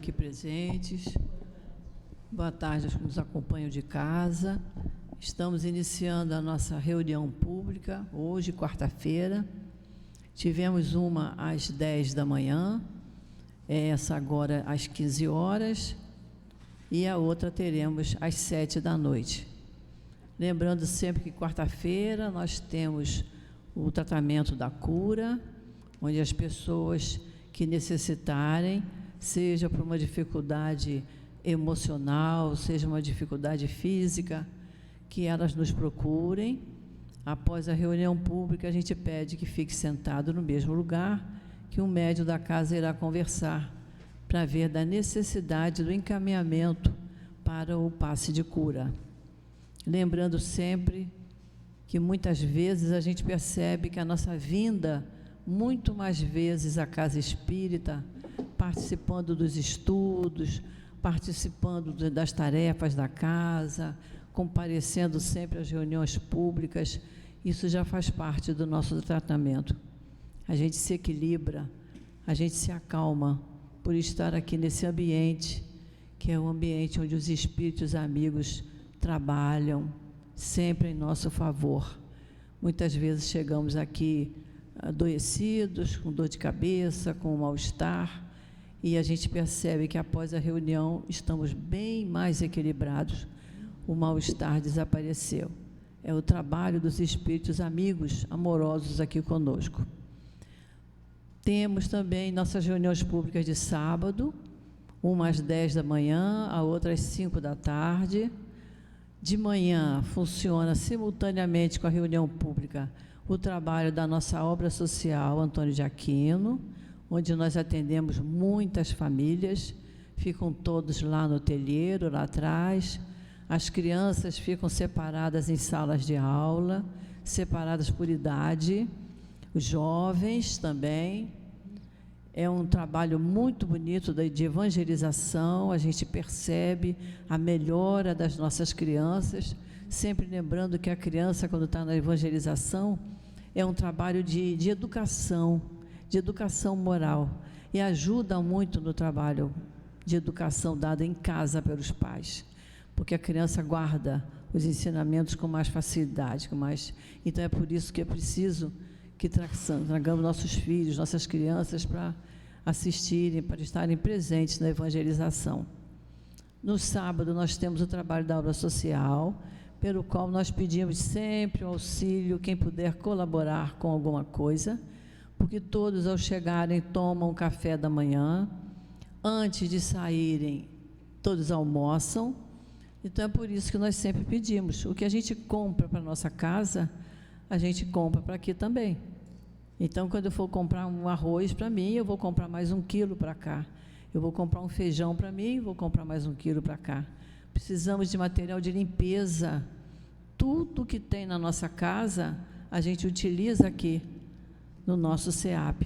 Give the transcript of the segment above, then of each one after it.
aqui presentes. Boa tarde aos que nos acompanham de casa. Estamos iniciando a nossa reunião pública, hoje, quarta-feira. Tivemos uma às 10 da manhã, essa agora às 15 horas, e a outra teremos às 7 da noite. Lembrando sempre que quarta-feira nós temos o tratamento da cura, onde as pessoas que necessitarem, seja por uma dificuldade emocional, seja uma dificuldade física, que elas nos procurem. Após a reunião pública, a gente pede que fique sentado no mesmo lugar, que o médium da casa irá conversar para ver da necessidade do encaminhamento para o passe de cura. Lembrando sempre que muitas vezes a gente percebe que a nossa vinda, muito mais vezes à casa espírita, participando dos estudos, participando das tarefas da casa, comparecendo sempre às reuniões públicas, isso já faz parte do nosso tratamento. A gente se equilibra, a gente se acalma por estar aqui nesse ambiente, que é o ambiente onde os espíritos amigos trabalham, sempre em nosso favor. Muitas vezes chegamos aqui adoecidos, com dor de cabeça, com mal-estar, e a gente percebe que após a reunião estamos bem mais equilibrados, o mal-estar desapareceu. É o trabalho dos espíritos amigos, amorosos aqui conosco. Temos também nossas reuniões públicas de sábado, uma às 10 da manhã, a outra às 5 da tarde. De manhã funciona simultaneamente com a reunião pública o trabalho da nossa obra social Antônio de Aquino, onde nós atendemos muitas famílias, ficam todos lá no telheiro, lá atrás. As crianças ficam separadas em salas de aula, separadas por idade, os jovens também. É um trabalho muito bonito de evangelização, a gente percebe a melhora das nossas crianças, sempre lembrando que a criança, quando está na evangelização, é um trabalho de educação moral, e ajuda muito no trabalho de educação dado em casa pelos pais, porque a criança guarda os ensinamentos com mais facilidade, então é por isso que é preciso que tragamos nossos filhos, nossas crianças para assistirem, para estarem presentes na evangelização. No sábado nós temos o trabalho da obra social, pelo qual nós pedimos sempre o auxílio, quem puder colaborar com alguma coisa, porque todos ao chegarem tomam café da manhã, antes de saírem todos almoçam, então é por isso que nós sempre pedimos, o que a gente compra para a nossa casa, a gente compra para aqui também. Então, quando eu for comprar um arroz para mim, eu vou comprar mais 1 quilo para cá. Eu vou comprar um feijão para mim, vou comprar mais 1 quilo para cá. Precisamos de material de limpeza. Tudo que tem na nossa casa, a gente utiliza aqui no nosso SEAP.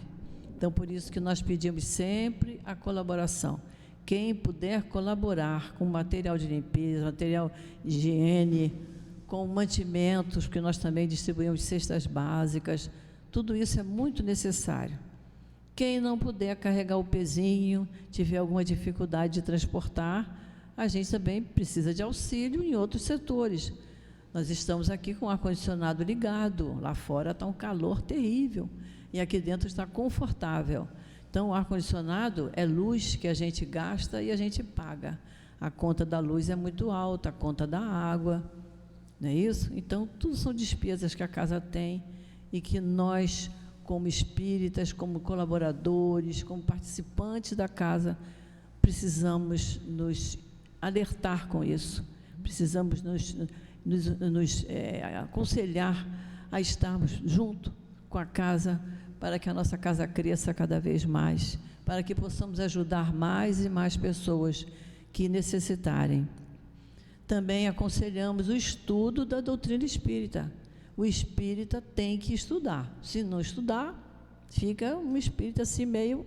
Então, por isso que nós pedimos sempre a colaboração. Quem puder colaborar com material de limpeza, material de higiene, com mantimentos, porque nós também distribuímos cestas básicas, tudo isso é muito necessário. Quem não puder carregar o pezinho, tiver alguma dificuldade de transportar, a gente também precisa de auxílio em outros setores. Nós estamos aqui com o ar-condicionado ligado, lá fora está um calor terrível, e aqui dentro está confortável. Então, o ar-condicionado é luz que a gente gasta e a gente paga. A conta da luz é muito alta, a conta da água, não é isso? Então, tudo são despesas que a casa tem e que nós, como espíritas, como colaboradores, como participantes da casa, precisamos nos alertar com isso, precisamos nos aconselhar a estarmos junto com a casa, para que a nossa casa cresça cada vez mais, para que possamos ajudar mais e mais pessoas que necessitarem. Também aconselhamos o estudo da doutrina espírita. O espírita tem que estudar. Se não estudar, fica um espírita assim meio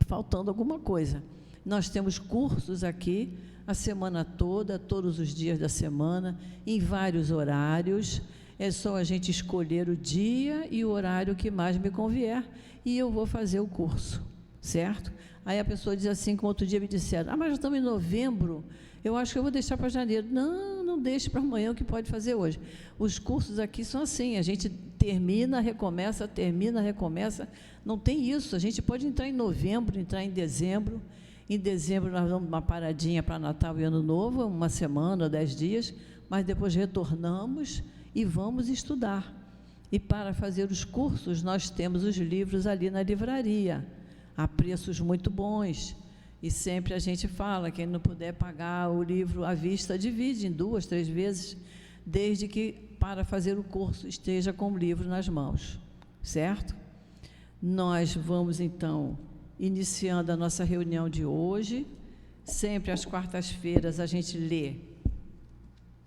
faltando alguma coisa. Nós temos cursos aqui a semana toda, todos os dias da semana, em vários horários. É só a gente escolher o dia e o horário que mais me convier e eu vou fazer o curso, certo? Aí a pessoa diz assim, como outro dia me disseram, mas já estamos em novembro, eu acho que eu vou deixar para janeiro. Não, não deixe para amanhã, o que pode fazer hoje. Os cursos aqui são assim, a gente termina, recomeça, não tem isso, a gente pode entrar em novembro, entrar em dezembro. Em dezembro nós vamos uma paradinha para Natal e Ano Novo, uma semana, 10 dias, mas depois retornamos e vamos estudar. E para fazer os cursos, nós temos os livros ali na livraria, a preços muito bons. E sempre a gente fala, quem não puder pagar o livro à vista, divide em 2, 3 vezes, desde que para fazer o curso esteja com o livro nas mãos, certo? Nós vamos, então, iniciando a nossa reunião de hoje. Sempre às quartas-feiras a gente lê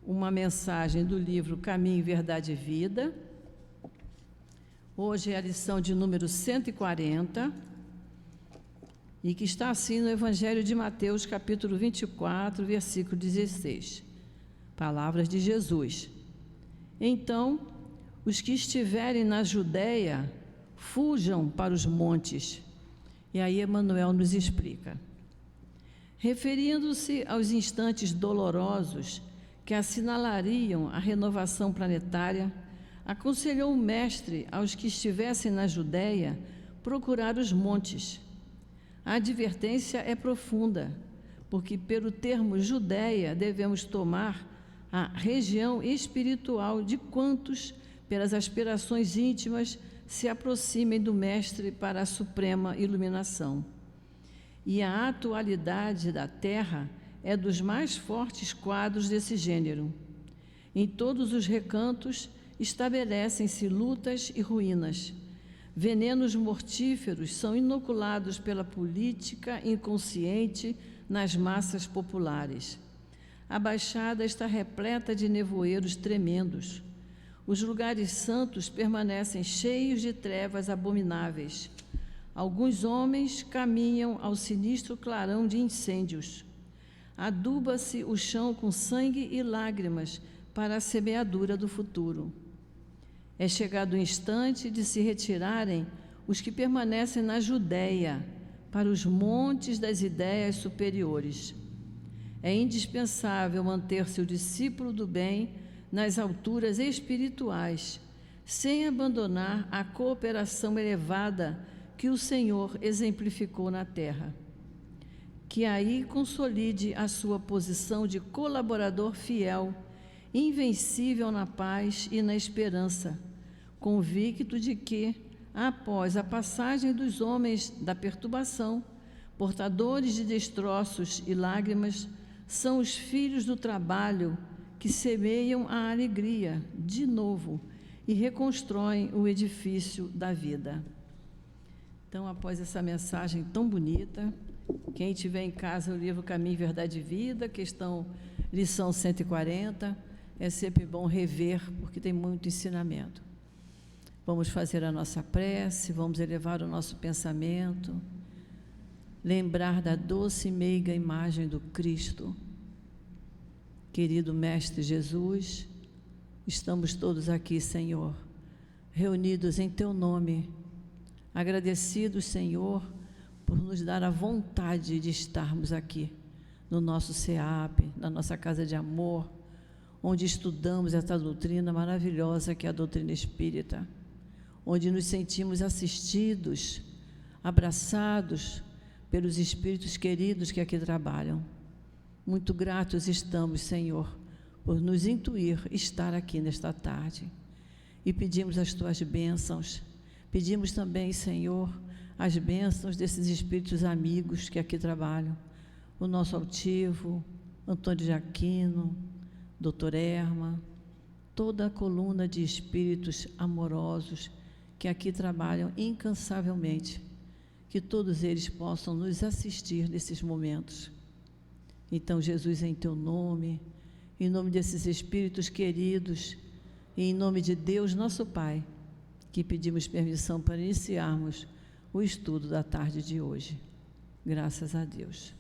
uma mensagem do livro Caminho, Verdade e Vida. Hoje é a lição de número 140, e que está assim no Evangelho de Mateus, capítulo 24, versículo 16. Palavras de Jesus. Então, os que estiverem na Judéia, fujam para os montes. E aí Emmanuel nos explica. Referindo-se aos instantes dolorosos que assinalariam a renovação planetária, aconselhou o mestre aos que estivessem na Judéia procurar os montes. A advertência é profunda, porque pelo termo Judéia devemos tomar a região espiritual de quantos, pelas aspirações íntimas, se aproximem do mestre para a suprema iluminação. E a atualidade da Terra é dos mais fortes quadros desse gênero. Em todos os recantos estabelecem-se lutas e ruínas. Venenos mortíferos são inoculados pela política inconsciente nas massas populares. A Baixada está repleta de nevoeiros tremendos. Os lugares santos permanecem cheios de trevas abomináveis. Alguns homens caminham ao sinistro clarão de incêndios. Aduba-se o chão com sangue e lágrimas para a semeadura do futuro. É chegado o instante de se retirarem os que permanecem na Judéia para os montes das ideias superiores. É indispensável manter-se o discípulo do bem nas alturas espirituais, sem abandonar a cooperação elevada que o Senhor exemplificou na terra. Que aí consolide a sua posição de colaborador fiel, invencível na paz e na esperança, convicto de que, após a passagem dos homens da perturbação, portadores de destroços e lágrimas, são os filhos do trabalho que semeiam a alegria de novo e reconstroem o edifício da vida. Então, após essa mensagem tão bonita, quem tiver em casa o livro Caminho, Verdade e Vida, lição 140, é sempre bom rever, porque tem muito ensinamento. Vamos fazer a nossa prece, vamos elevar o nosso pensamento, lembrar da doce e meiga imagem do Cristo. Querido Mestre Jesus, estamos todos aqui, Senhor, reunidos em Teu nome, agradecidos, Senhor, por nos dar a vontade de estarmos aqui, no nosso SEAP, na nossa casa de amor, onde estudamos essa doutrina maravilhosa que é a doutrina espírita, onde nos sentimos assistidos, abraçados pelos espíritos queridos que aqui trabalham. Muito gratos estamos, Senhor, por nos intuir estar aqui nesta tarde. E pedimos as Tuas bênçãos, pedimos também, Senhor, as bênçãos desses espíritos amigos que aqui trabalham, o nosso altivo, Antônio de Aquino, Dr. Erma, toda a coluna de espíritos amorosos que aqui trabalham incansavelmente, que todos eles possam nos assistir nesses momentos. Então, Jesus, em Teu nome, em nome desses espíritos queridos, e em nome de Deus, nosso Pai, que pedimos permissão para iniciarmos o estudo da tarde de hoje. Graças a Deus.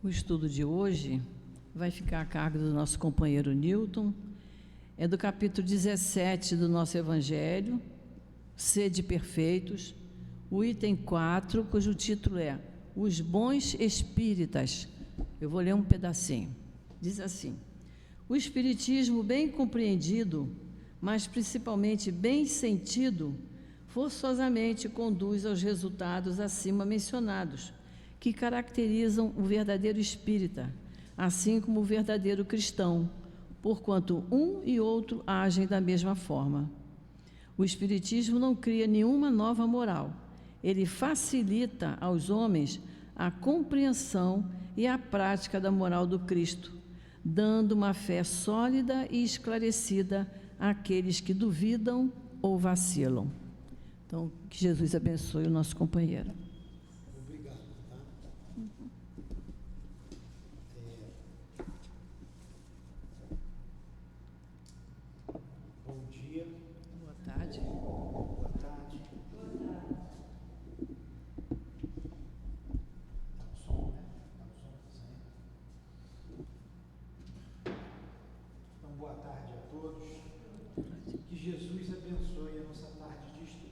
O estudo de hoje vai ficar a cargo do nosso companheiro Newton, é do capítulo 17 do nosso Evangelho, Sede Perfeitos, o item 4, cujo título é Os Bons Espíritas. Eu vou ler um pedacinho. Diz assim: o Espiritismo bem compreendido, mas principalmente bem sentido, forçosamente conduz aos resultados acima mencionados, que caracterizam o verdadeiro espírita, assim como o verdadeiro cristão, porquanto um e outro agem da mesma forma. O Espiritismo não cria nenhuma nova moral, ele facilita aos homens a compreensão e a prática da moral do Cristo, dando uma fé sólida e esclarecida àqueles que duvidam ou vacilam. Então, que Jesus abençoe o nosso companheiro. Obrigado, tá? Bom dia. Boa tarde. Boa tarde. Tá o som, né? Tá o som saindo. Então, boa tarde a todos. Que Jesus abençoe a nossa tarde de estudo.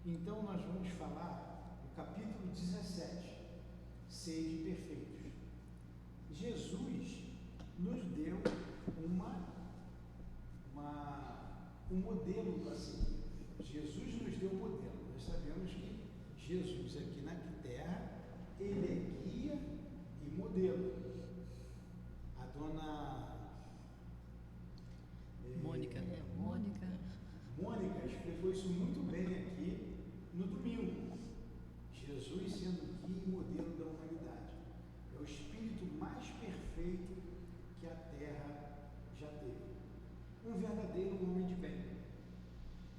Então, nós vamos falar do capítulo 17, Sede Perfeitos. Jesus nos deu um modelo a seguir. Jesus nos deu um modelo. Nós sabemos que Jesus aqui na terra, ele é guia e modelo. A dona Mônica explicou isso muito bem aqui no domingo. Jesus sendo guia e modelo da humanidade. É o espírito mais perfeito que a terra já teve. Um verdadeiro homem de bem.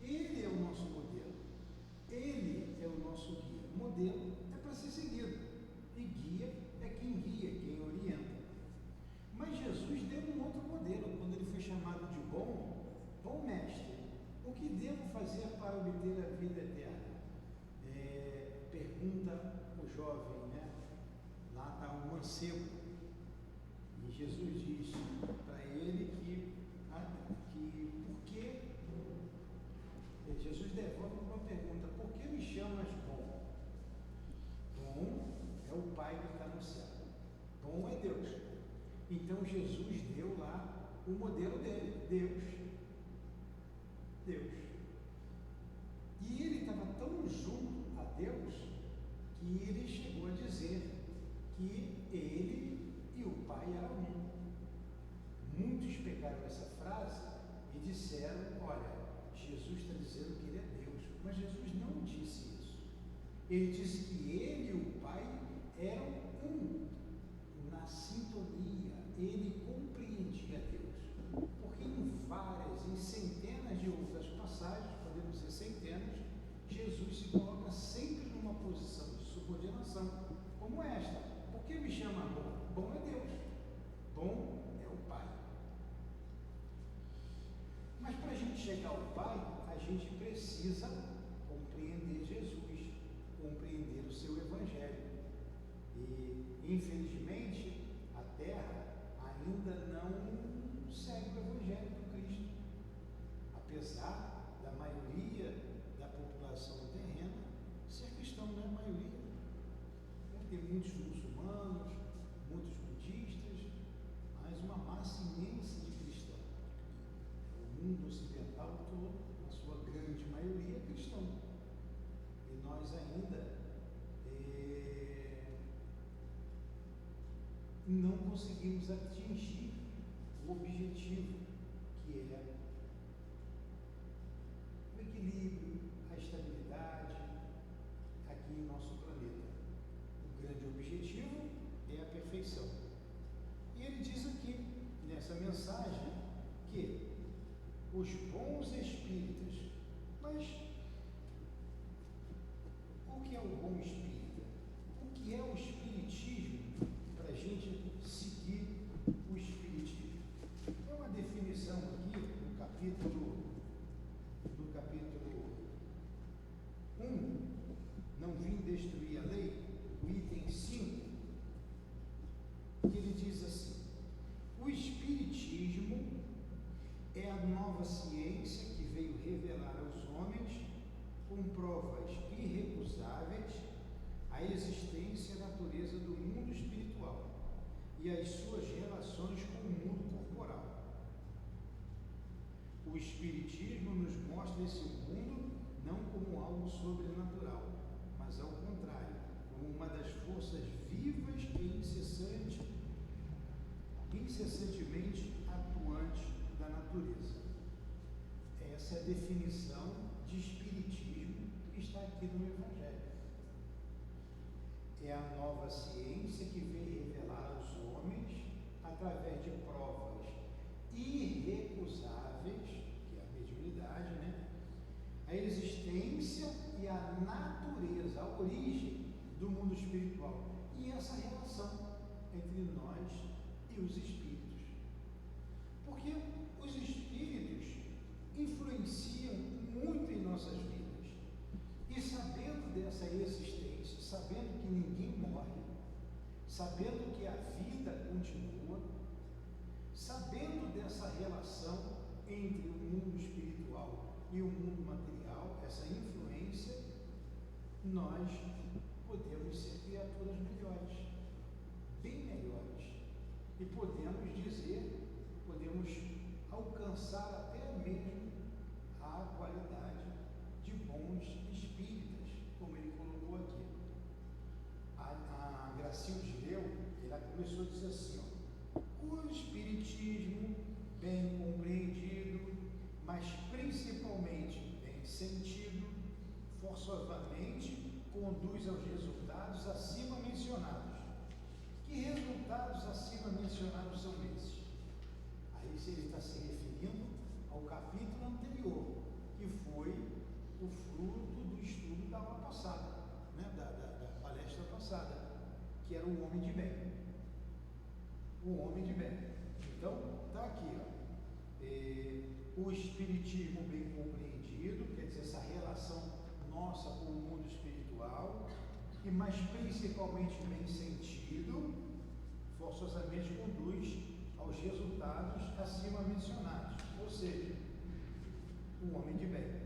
Ele é o nosso modelo. Ele é o nosso guia. Modelo é para ser seguido. E guia é quem guia, quem orienta. Mas Jesus deu um outro modelo quando ele foi chamado de bom mestre. O que devo fazer para obter a vida eterna? Pergunta o jovem, né? Lá está o mancebo. E Jesus diz para ele que por que Jesus devolve uma pergunta: por que me chamas bom? Bom é o Pai que está no céu. Bom é Deus. Então Jesus deu lá o modelo dele, Deus. E ele estava tão junto a Deus que ele chegou a dizer que ele e o Pai eram um. Muitos pegaram essa frase e disseram: olha, Jesus está dizendo que ele é Deus. Mas Jesus não disse isso. Ele disse que ele e o Pai eram um, na sintonia. Ele compreendia Deus. Porque em centenas de outras passagens, podemos dizer centenas, Jesus se coloca sempre numa posição de subordinação, como esta. Por que me chama bom? Bom é Deus. Bom é o Pai. Mas para a gente chegar ao Pai, a gente precisa compreender Jesus, compreender o seu Evangelho. E, infelizmente, a Terra ainda não segue o Evangelho do Cristo. Apesar da maioria da população terrena ser cristão, não é a maioria. Tem muitos muçulmanos, muitos budistas, mas uma massa imensa de cristãos. O mundo ocidental todo, na sua grande maioria, é cristão. E nós ainda não conseguimos atingir o objetivo, que é o equilíbrio, a estabilidade aqui em nosso planeta. O grande objetivo é a perfeição. E ele diz aqui, nessa mensagem, que os bons espíritas, mas o que é o bom espírita? O que é o espiritismo para a gente seguir o espiritismo? É uma definição aqui no capítulo 1, não vim destruir a lei, o item 5, que ele diz assim: o espiritismo com provas irrecusáveis a existência e a natureza do mundo espiritual e as suas relações com o mundo corporal. O Espiritismo nos mostra esse mundo não como algo sobrenatural, mas ao contrário, como uma das forças vivas e incessantemente atuantes da natureza. Essa é a definição de Espiritismo que está aqui no Evangelho. É a nova ciência que vem revelar aos homens, através de provas irrecusáveis, que é a mediunidade, né? A existência e a natureza, a origem do mundo espiritual e essa relação entre nós e os espíritos. Porque os espíritos influenciam muito em nossas vidas. E sabendo dessa existência, sabendo que ninguém morre, sabendo que a vida continua, sabendo dessa relação entre o mundo espiritual e o mundo material, essa influência, nós podemos ser criaturas melhores, bem melhores, e podemos dizer, podemos alcançar até mesmo a qualidade de bons espíritas, como ele colocou aqui. A Gracilde Leu, ela começou a dizer assim, ó, o espiritismo bem compreendido, mas principalmente bem sentido, forçosamente conduz aos resultados acima mencionados. Que resultados acima mencionados são esses? Aí ele está se referindo ao capítulo anterior, que foi o fruto do estudo da aula passada, né? da palestra passada, que era o homem de bem. O homem de bem. Então, está aqui, ó. O espiritismo bem compreendido, quer dizer, essa relação nossa com o mundo espiritual, e mais principalmente bem sentido, forçosamente conduz aos resultados acima mencionados, ou seja, o homem de bem.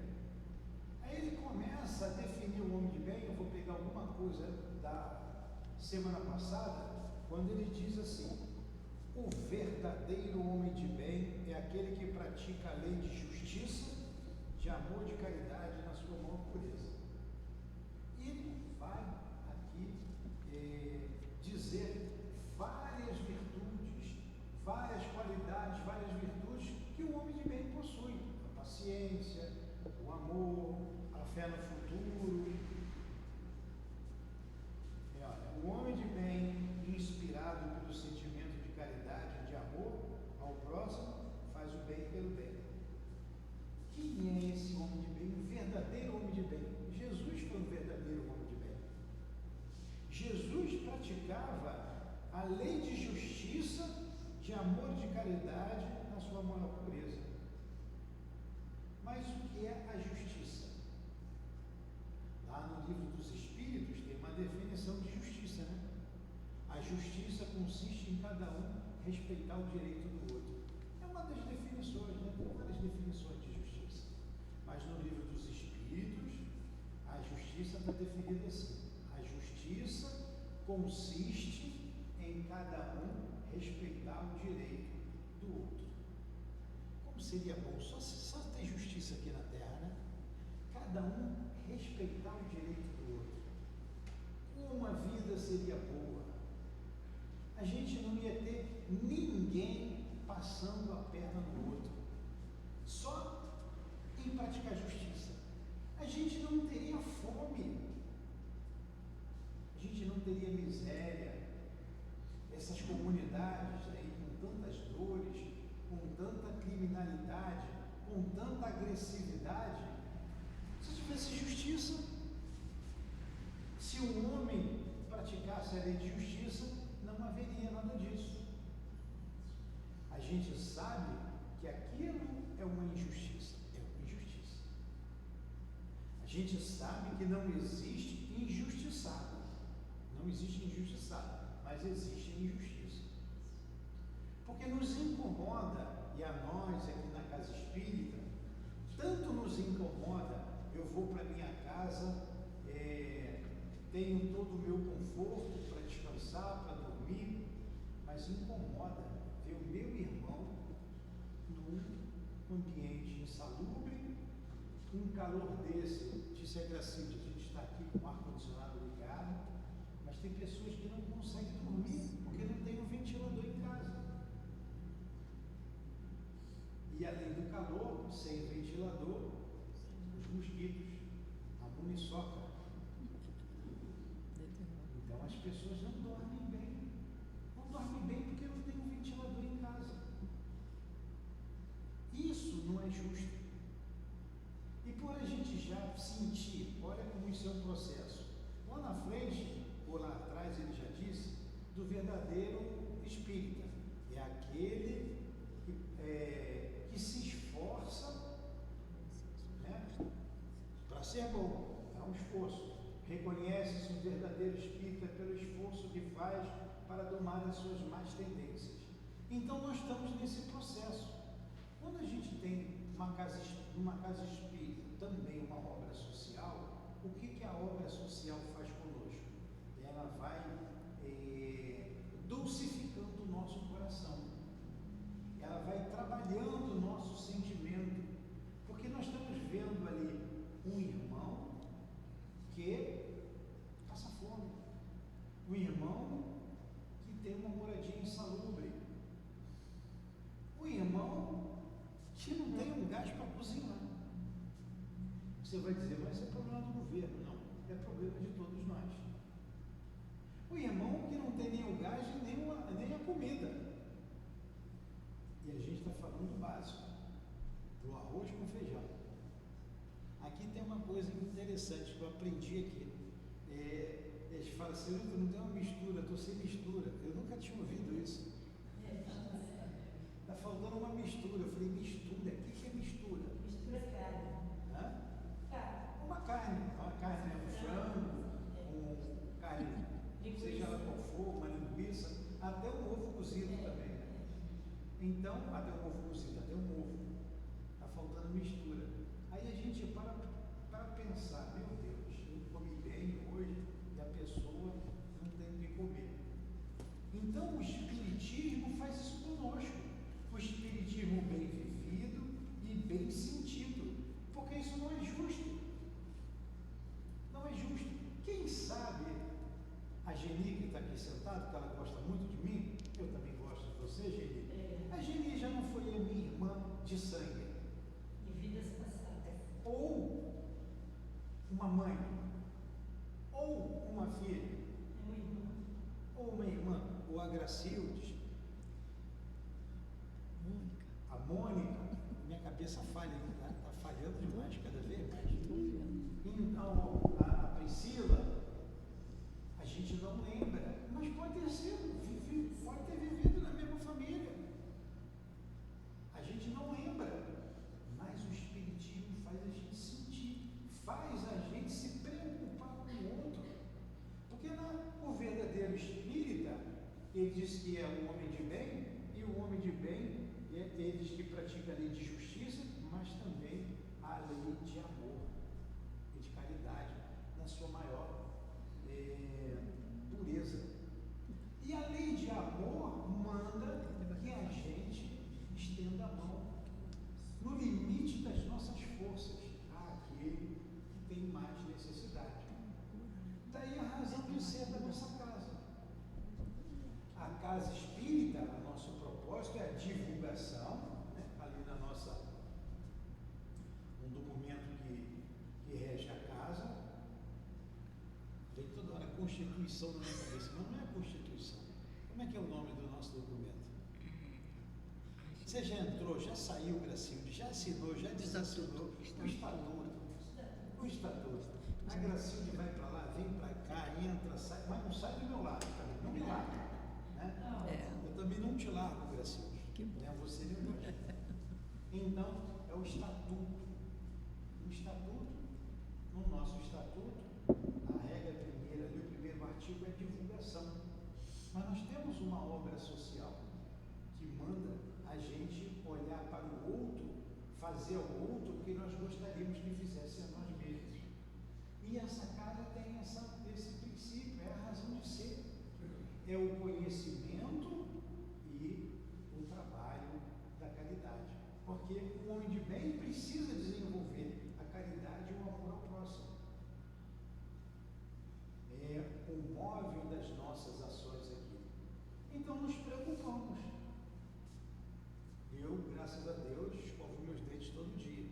Aí ele começa a definir o homem de bem. Eu vou pegar alguma coisa da semana passada, quando ele diz assim: o verdadeiro homem de bem é aquele que pratica a lei de justiça, de amor, de caridade na sua maior pureza. E ele vai aqui dizer várias virtudes, várias qualidades, várias virtudes que o homem de bem possui: a paciência, o amor, a fé no futuro. O homem de bem, inspirado pelo sentimento de caridade, de amor ao próximo, faz o bem pelo bem. Quem é esse homem de bem? O verdadeiro homem de bem. Jesus foi um verdadeiro homem de bem. Jesus praticava a lei de justiça, de amor e de caridade na sua maior pureza. Mas o que é a justiça? Lá no Livro dos Espíritos tem uma definição de justiça, né? A justiça consiste em cada um respeitar o direito do outro. É uma das definições, né? Tem várias definições de justiça. Mas no Livro dos Espíritos, a justiça está definida assim: a justiça consiste em cada um respeitar o direito do outro. Como seria bom só ter justiça aqui na Terra, né? Cada um respeitar o direito do outro. Como a vida seria boa. A gente não ia ter ninguém passando a perna no outro, só em praticar justiça. A gente não teria fome, a gente não teria miséria. Essas comunidades aí com tantas dores, com tanta criminalidade, com tanta agressividade, se tivesse justiça, se um homem praticasse a lei de justiça, não haveria nada disso. A gente sabe que aquilo é uma injustiça, A gente sabe que não existe injustiçado, mas existe injustiça. Porque nos incomoda, e a nós aqui na Casa Espírita, tanto nos incomoda. eu vou para minha casa, tenho todo o meu conforto para descansar, para dormir, mas incomoda ver o meu irmão num ambiente insalubre, um calor desse. Disse a Gracilde, a gente está aqui com o ar-condicionado ligado, mas tem pessoas que não conseguem dormir porque não tem um ventilador em casa. E além do calor, sem ventilador, os mosquitos, a muriçoca. Então as pessoas não dormem bem. Não dormem bem porque não tem um ventilador em casa. Isso não é justo. E por a gente já sentir, olha como isso é um processo. Lá na frente, ou lá atrás, ele já disse, do verdadeiro espírita. É aquele que se esforça, né, para ser bom. É um esforço. Reconhece-se um verdadeiro espírita pelo esforço que faz para domar as suas más tendências. Então nós estamos nesse processo. Quando a gente tem uma casa espírita, também uma obra social, o que a obra social faz conosco? Ela vai dulcificando o nosso coração. Ela vai trabalhando o nosso sentimento, porque nós estamos vendo ali um irmão que passa fome, um irmão que tem uma moradia insalubre, um irmão que não tem um gás para cozinhar. Você vai dizer, mas é problema do governo. Não, é problema de todos nós. O irmão que não tem nem o gás nem a comida. E a gente está falando do básico, do arroz com feijão. Aqui tem uma coisa interessante que eu aprendi aqui. Eles falam assim, não tem uma mistura, estou sem mistura. Eu nunca tinha ouvido isso. Está faltando uma mistura. Eu falei, mistura? O que é mistura? Mistura é carne. Hã? Carne. Uma carne, um frango, carne, seja ela qual for, uma linguiça, até um ovo cozido também. Né? Então, até um ovo cozido, até um ovo. Está faltando mistura. Aí a gente para pensar, meu Deus, eu comi bem hoje e a pessoa não tem o que comer. Então o Espiritismo faz isso conosco. O Espiritismo bem vivido e bem sentido. Porque isso não é justo. Não é justo. Quem sabe a Geni, que está aqui sentada, porque ela gosta muito de mim, eu também gosto de você, Geni. A Geni já não foi a minha irmã de sangue. De vidas passadas. Ou uma mãe, ou uma filha, É uma irmã. ou uma irmã, ou a Gracilde, a Mônica, minha cabeça falha, está falhando demais cada vez mais. Então, a Priscila, a gente não lembra, mas pode ter sido, pode ter vivido na mesma família. A gente não lembra, mas o Espiritismo faz a gente sentir, faz a gente se preocupar com o outro. Porque o verdadeiro espírita, ele diz que é um homem de bem, e o homem de bem ele diz que pratica a lei de justiça, mas também a lei de amor e de caridade, na sua maior pureza. E a lei de amor manda que a gente estenda a mão no limite das nossas forças àquele que tem mais necessidade. Daí a razão de ser da nossa casa. A casa espírita, o nosso propósito é a divulgação, né? Ali na nossa, um documento que rege a casa. Tem toda hora Constituição na minha cabeça, mas não é a Constituição. Como é que é o nome do nosso documento? Você já entrou, já saiu, Gracilde, já assinou, já desassinou o estatuto. O estatuto. A Gracilde vai para lá, vem para cá, entra, sai, mas não sai do meu lado também, não me larga. Né? Eu também não te largo, Gracilde. Nem você nem nós. Então, é o estatuto. O estatuto, no nosso estatuto, a regra primeira ali, o primeiro artigo é divulgação. Mas nós temos uma obra social que manda a gente olhar para o outro, fazer ao outro o que nós gostaríamos que fizesse a nós mesmos. E essa casa tem esse princípio, é a razão de ser. É o conhecimento e o trabalho da caridade. Porque o homem de bem precisa desenvolver a caridade e o amor ao próximo. É o móvel das nossas ações aqui. Então nos preocupamos. Eu, graças a Deus, escovo meus dentes todo dia.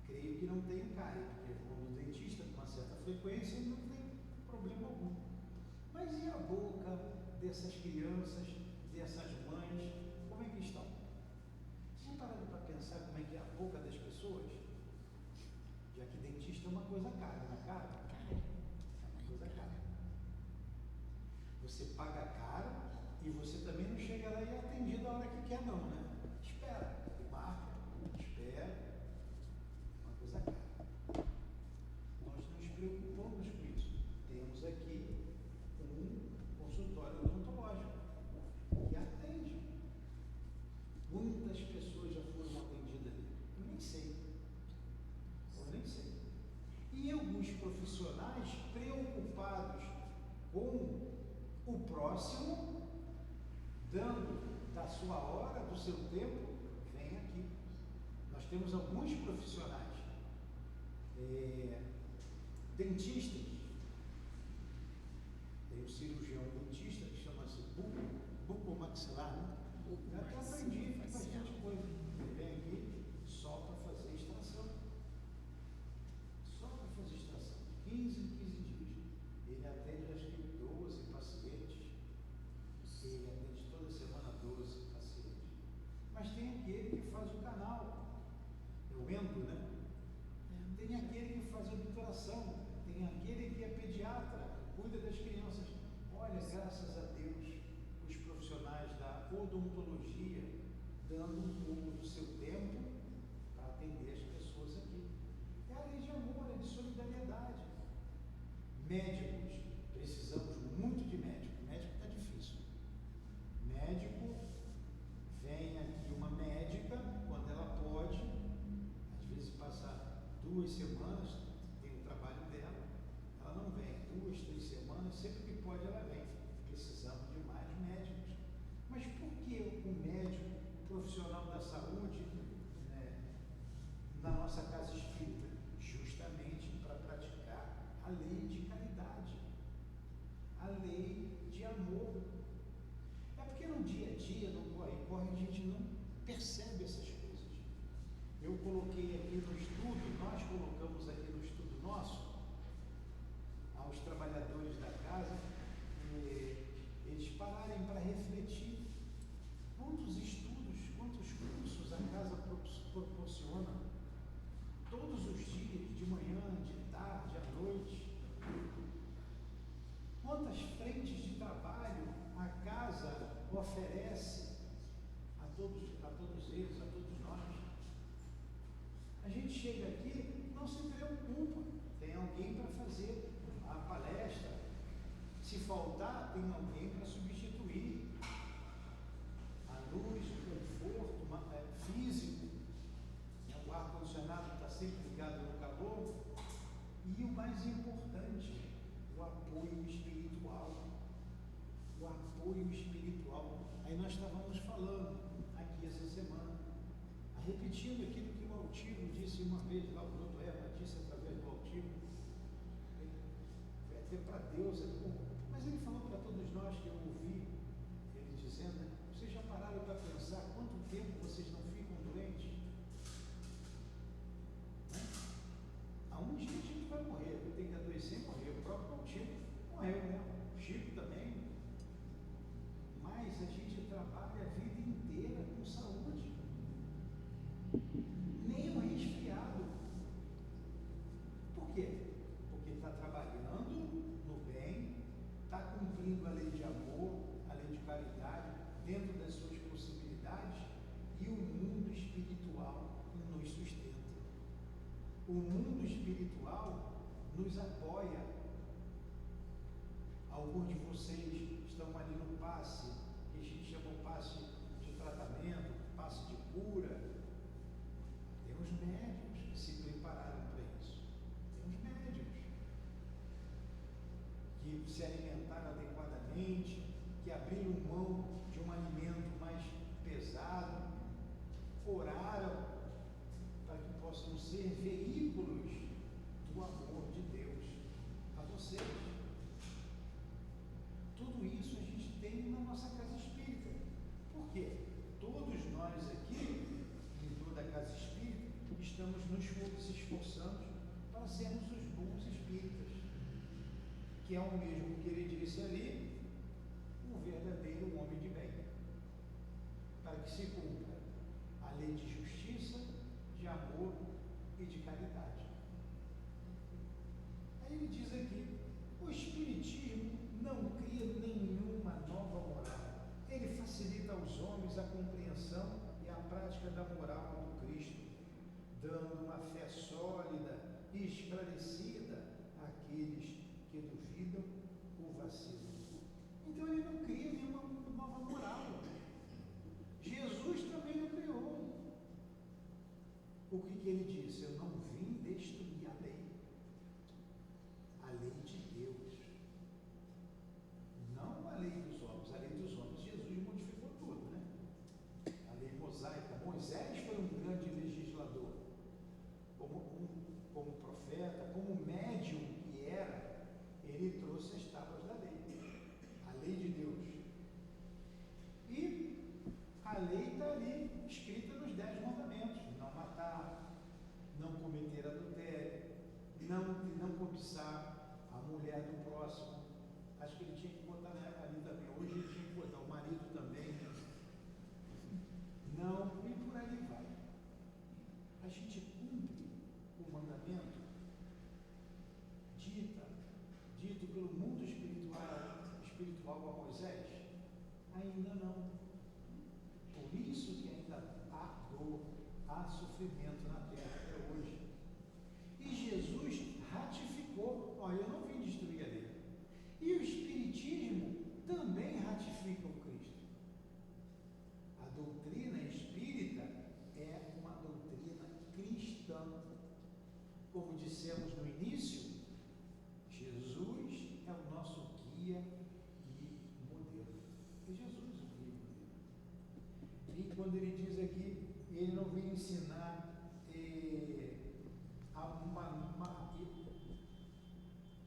Creio que não tenho cárie, porque vou no dentista com uma certa frequência e não tem problema algum. Mas e a boca dessas crianças, dessas mães, como é que estão? Vocês pararam para pensar como é que é a boca das pessoas? Já que dentista é uma coisa cara, não é cara? É uma coisa cara. Você paga caro e você também não chega lá e é atendido a hora que quer não, né? Espera, marca, espera. É uma coisa cara. Nós nos preocupamos com isso. Temos aqui um consultório odontológico que atende. Muitas pessoas já foram atendidas ali. Eu nem sei. E alguns profissionais preocupados com o próximo, dando da sua hora, do seu tempo, vem aqui. Nós temos alguns profissionais, dentistas, tem um cirurgião dentista que chama-se bucomaxilar, né? Eu até aprendi, faz bastante coisa. Ele vem aqui só para fazer extração. Só para fazer extração. 15 em 15 dias. Ele atende acho que 12 pacientes. Ele atende toda semana 12 pacientes. Mas tem aquele que faz o canal. É o endo, né? Tem aquele que faz a obturação. Tem aquele que é pediatra, cuida das crianças. Olha, graças a Deus, os profissionais da odontologia dando um pouco do seu tempo para atender as pessoas aqui. É a lei de amor, é de solidariedade. Médicos, precisamos muito de médico. Médico está difícil. Médico, vem aqui uma médica, quando ela pode, às vezes passa 2 semanas, tem o trabalho dela, ela não vem 2, 3 semanas, sempre que pode ela vem. Precisamos de mais médicos. Mas por que o médico, o profissional da saúde, na nossa casa espírita? Justamente para praticar a lei de caridade, a lei de amor. É porque no dia a dia, no corre-corre, a gente não percebe essas coisas. Eu coloquei aqui no estudo, nós colocamos aqui no estudo nosso, aos trabalhadores da casa, eles pararem para refletir quantos estudos, quantos cursos a casa proporciona, todos os dias, de manhã, de tarde, à noite. Quantas frentes de trabalho a casa oferece a todos eles, a todos nós. A gente chega aqui, não se preocupa, tem alguém para fazer a palestra. Se faltar, tem alguém para substituir. A luz, o conforto físico, o ar-condicionado está sempre ligado no calor. E o mais importante, o apoio espiritual. O apoio espiritual. Aí nós estávamos falando aqui essa semana, repetindo aquilo que o Altivo disse uma vez lá, o doutor Eva disse através do Altivo. Foi até para Deus, mas ele falou para todos nós, que eu ouvi ele dizendo, vocês já pararam para pensar quanto tempo vocês não ficam doentes? Há um dia a gente vai morrer, tem que adoecer e morrer. O próprio Altivo morreu, né? O Chico também. Mas a gente trabalha a vida inteira com saúde. Nem um resfriado. Por quê? Porque está trabalhando no bem, está cumprindo a lei de amor, a lei de caridade, dentro das suas possibilidades, e o mundo espiritual nos sustenta. O mundo espiritual nos apoia. Alguns de vocês estão ali no passe, que a gente chama o passe de tratamento, passe de cura. Temos médicos que se prepararam para isso. Temos médicos. que se alimentaram adequadamente, que abriram mão de um alimento mais pesado, oraram para que possam ser veículos do amor de Deus a vocês. Tudo isso a gente tem na nossa casa espírita. Por quê? Todos nós aqui, em toda a casa espírita, estamos se esforçando para sermos os bons espíritas, que é o mesmo que ele disse ali, um verdadeiro homem de bem, para que se cumpra a lei de justiça, de amor e de caridade. Aí ele diz aqui, o Espiritismo não cria nenhuma nova moral. Ele facilita aos homens a compreensão e a prática da moral do Cristo, dando uma fé sólida e esclarecida àqueles que duvidam ou vacilam. Então ele não cria nenhuma nova moral. Jesus também não criou. O que ele disse? Eu não vim destruir a lei de Deus, não a lei dos homens. A lei dos homens, Jesus modificou tudo, né? A lei mosaica. Moisés foi um grande legislador, como profeta, como médium que era, ele trouxe as tábuas da lei, a lei de Deus. E a lei está ali, escrita nos 10 mandamentos: não matar, não cometer adultério, não cobiçar a mulher do próximo. Acho que ele tinha que botar ali também, hoje ele tinha que botar o marido também, não, e por aí vai. A gente cumpre o mandamento dito pelo mundo espiritual a Moisés? Ainda não. Por isso que ainda há dor, há sofrimento na terra até hoje. E Jesus ratificou, eu não vim destruir a lei. E o Espiritismo também ratifica o Cristo. A doutrina espírita é uma doutrina cristã. Como dissemos no início, Jesus é o nosso guia e modelo. É Jesus o guia e modelo. E quando ele diz aqui, ele não vem ensinar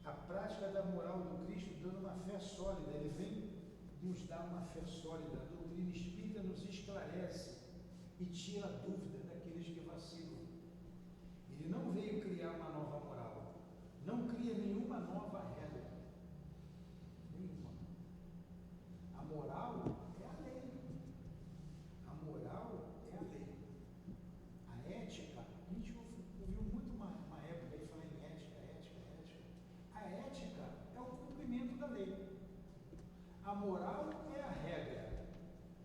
a prática da moral do Cristo dando uma fé sólida. Ele vem nos dar uma fé sólida. A doutrina espírita nos esclarece e tira a dúvida daqueles que vacilam. Ele não veio criar uma nova moral, não cria nenhuma nova regra, nenhuma. A moral é a lei. A moral é a lei. A ética, a gente ouviu muito uma época aí falar em ética. A ética é o cumprimento da lei. A moral é a regra.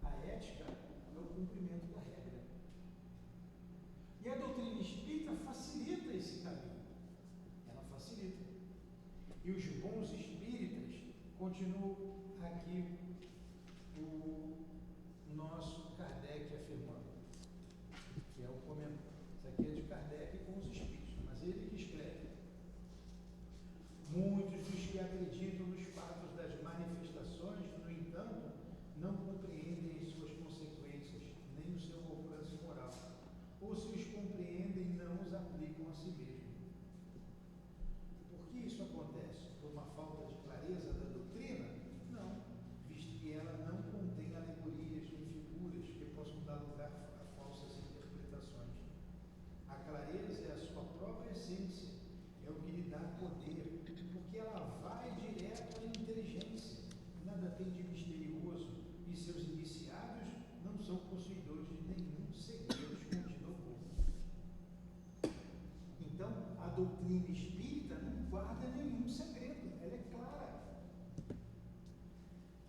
A ética é o cumprimento da regra. E a doutrina espírita facilita esse caminho. Ela facilita. E os bons espíritas, continuam aqui o nosso Kardec afirmando, que é o comentário. Isso aqui é de Kardec com os espíritos, mas ele que escreve. Muitos dos que acreditam nos fatos das manifestações, no entanto, não compreendem as suas consequências, nem o seu alcance moral, ou se os compreendem, não os aplicam a si mesmos. Por que isso acontece? Por uma falta de clareza da doutrina? Não, visto que ela não contém alegorias nem figuras que possam dar lugar a falsas interpretações. A clareza é a sua própria essência, é o que lhe dá poder, porque ela vai direto à inteligência, nada tem de misterioso, e seus iniciados não são possuidores de nenhum segredo escondido oculto. Então, a doutrina espírita não guarda nenhum segredo, ela é clara.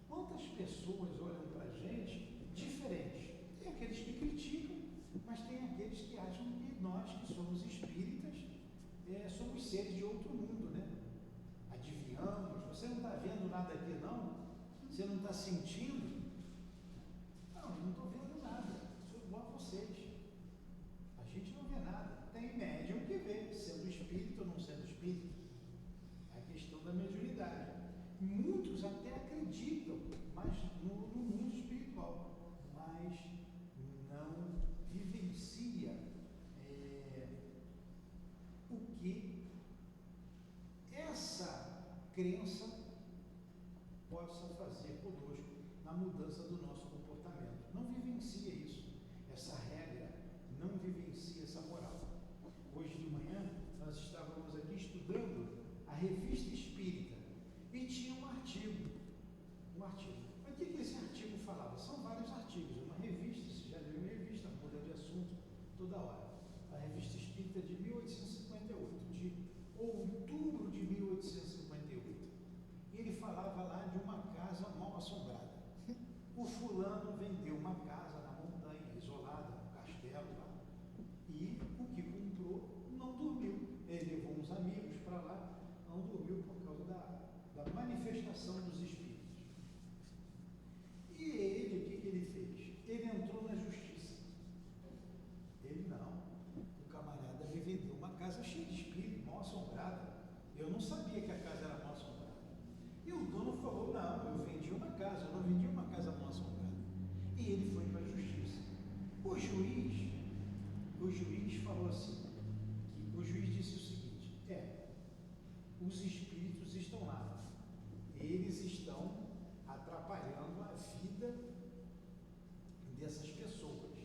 Quantas pessoas olham para a gente diferentes? Tem aqueles que criticam, mas tem aqueles que acham que nós, que somos espíritas, somos seres de outro mundo, né? Adivinhamos, você não está vendo nada aqui não? Você não está sentindo? Não estou vendo nada, sou igual a vocês. A gente não vê nada. Tem médium que vê, sendo espírito ou não sendo espírito. É a questão da mediunidade. crença possa fazer conosco na mudança do nosso comportamento. Não vivencia isso, essa regra, não vivencia essa moral. Hoje de manhã nós estávamos aqui estudando a Revista Espírita e tinha um artigo. Mas o que esse artigo falava? São vários artigos, uma revista, você já leu uma revista, muda de assunto toda hora. A Revista Espírita de 1858, de outubro de 1858. E ele falava lá de uma casa mal assombrada. O fulano vendeu uma casa na montanha, isolada, no castelo lá, e o que comprou não dormiu. Ele levou uns amigos para lá, não dormiu por causa da manifestação dos espíritos. E ele, o que ele fez? Ele entrou na justiça. Ele não. O camarada me vendeu uma casa cheia de espírito, mal assombrada. Eu não sabia que a casa era mal assombrada. E o dono falou, não, eu vendi uma casa, eu não vendi uma casa mal assombrada. E ele foi para a justiça. O juiz falou assim, que o juiz disse o seguinte, os espíritos estão lá, eles estão atrapalhando a vida dessas pessoas.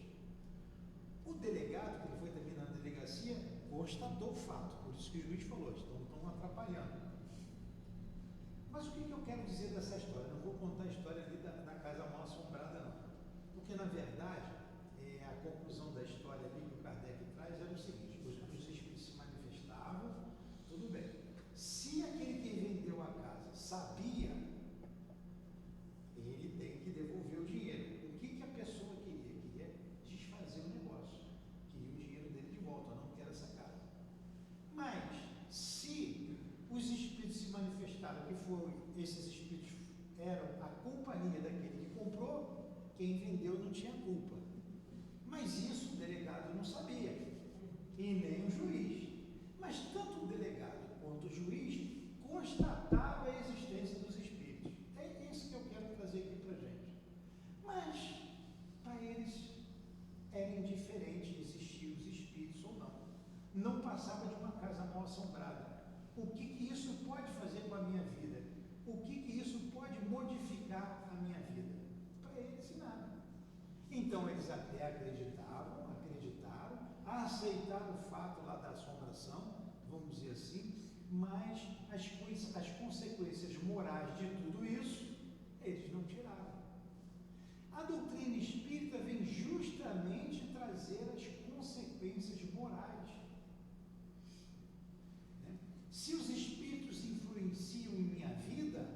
O delegado, que ele foi também na delegacia, constatou o fato, por isso que o juiz falou, estão atrapalhando. Mas o que eu quero dizer dessa história? Não vou contar a história ali da casa mal assombrada, não. Porque, na verdade, a conclusão da história ali que o Kardec traz era o seguinte, os espíritos se manifestavam, tudo bem. Se aquele que vendeu a casa sabia, ele tem que devolver o dinheiro. O que a pessoa queria? Queria desfazer o negócio. Queria o dinheiro dele de volta, eu não quero essa casa. Mas, se os espíritos se manifestaram, esses espíritos eram a companhia daquele que comprou, quem vendeu não tinha culpa. Mas isso o delegado não sabia, e nem o juiz. Mas tanto o delegado quanto o juiz constatavam a existência dos espíritos. É isso que eu quero trazer aqui para a gente. Mas, para eles, era indiferente existir os espíritos ou não. Não passava de uma casa mal assombrada. O que isso pode fazer com a minha vida? O que isso pode modificar a minha vida? Para eles, nada. Então, eles até acreditaram, aceitaram o fato lá da assombração, vamos dizer assim, mas as consequências morais de tudo isso, eles não tiraram. A doutrina espírita vem justamente trazer as consequências morais. Se os espíritos influenciam em minha vida,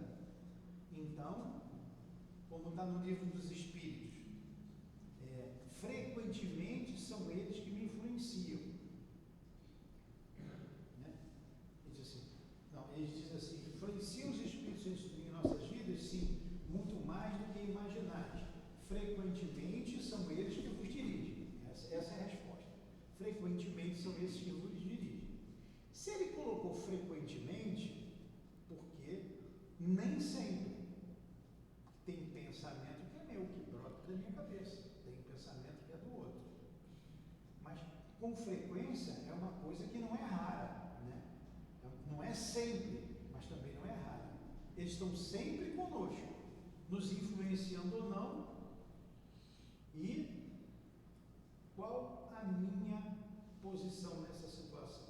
então, como está no livro dos Espíritos, frequentemente são eles que me influenciam. Eles dizem assim, influenciam os espíritos em nossas vidas? Sim, muito mais do que imaginais. Frequentemente são eles que vos dirigem. Essa é a resposta. Frequentemente são esses que vos dirigem. Se ele colocou frequentemente, porque nem sempre tem pensamento que é meu, que brota da minha cabeça, tem pensamento que é do outro. Mas com frequência é uma coisa que não é rara, né? Não é sempre, mas também não é rara. Eles estão sempre conosco, nos influenciando ou não. E qual a minha posição nessa situação?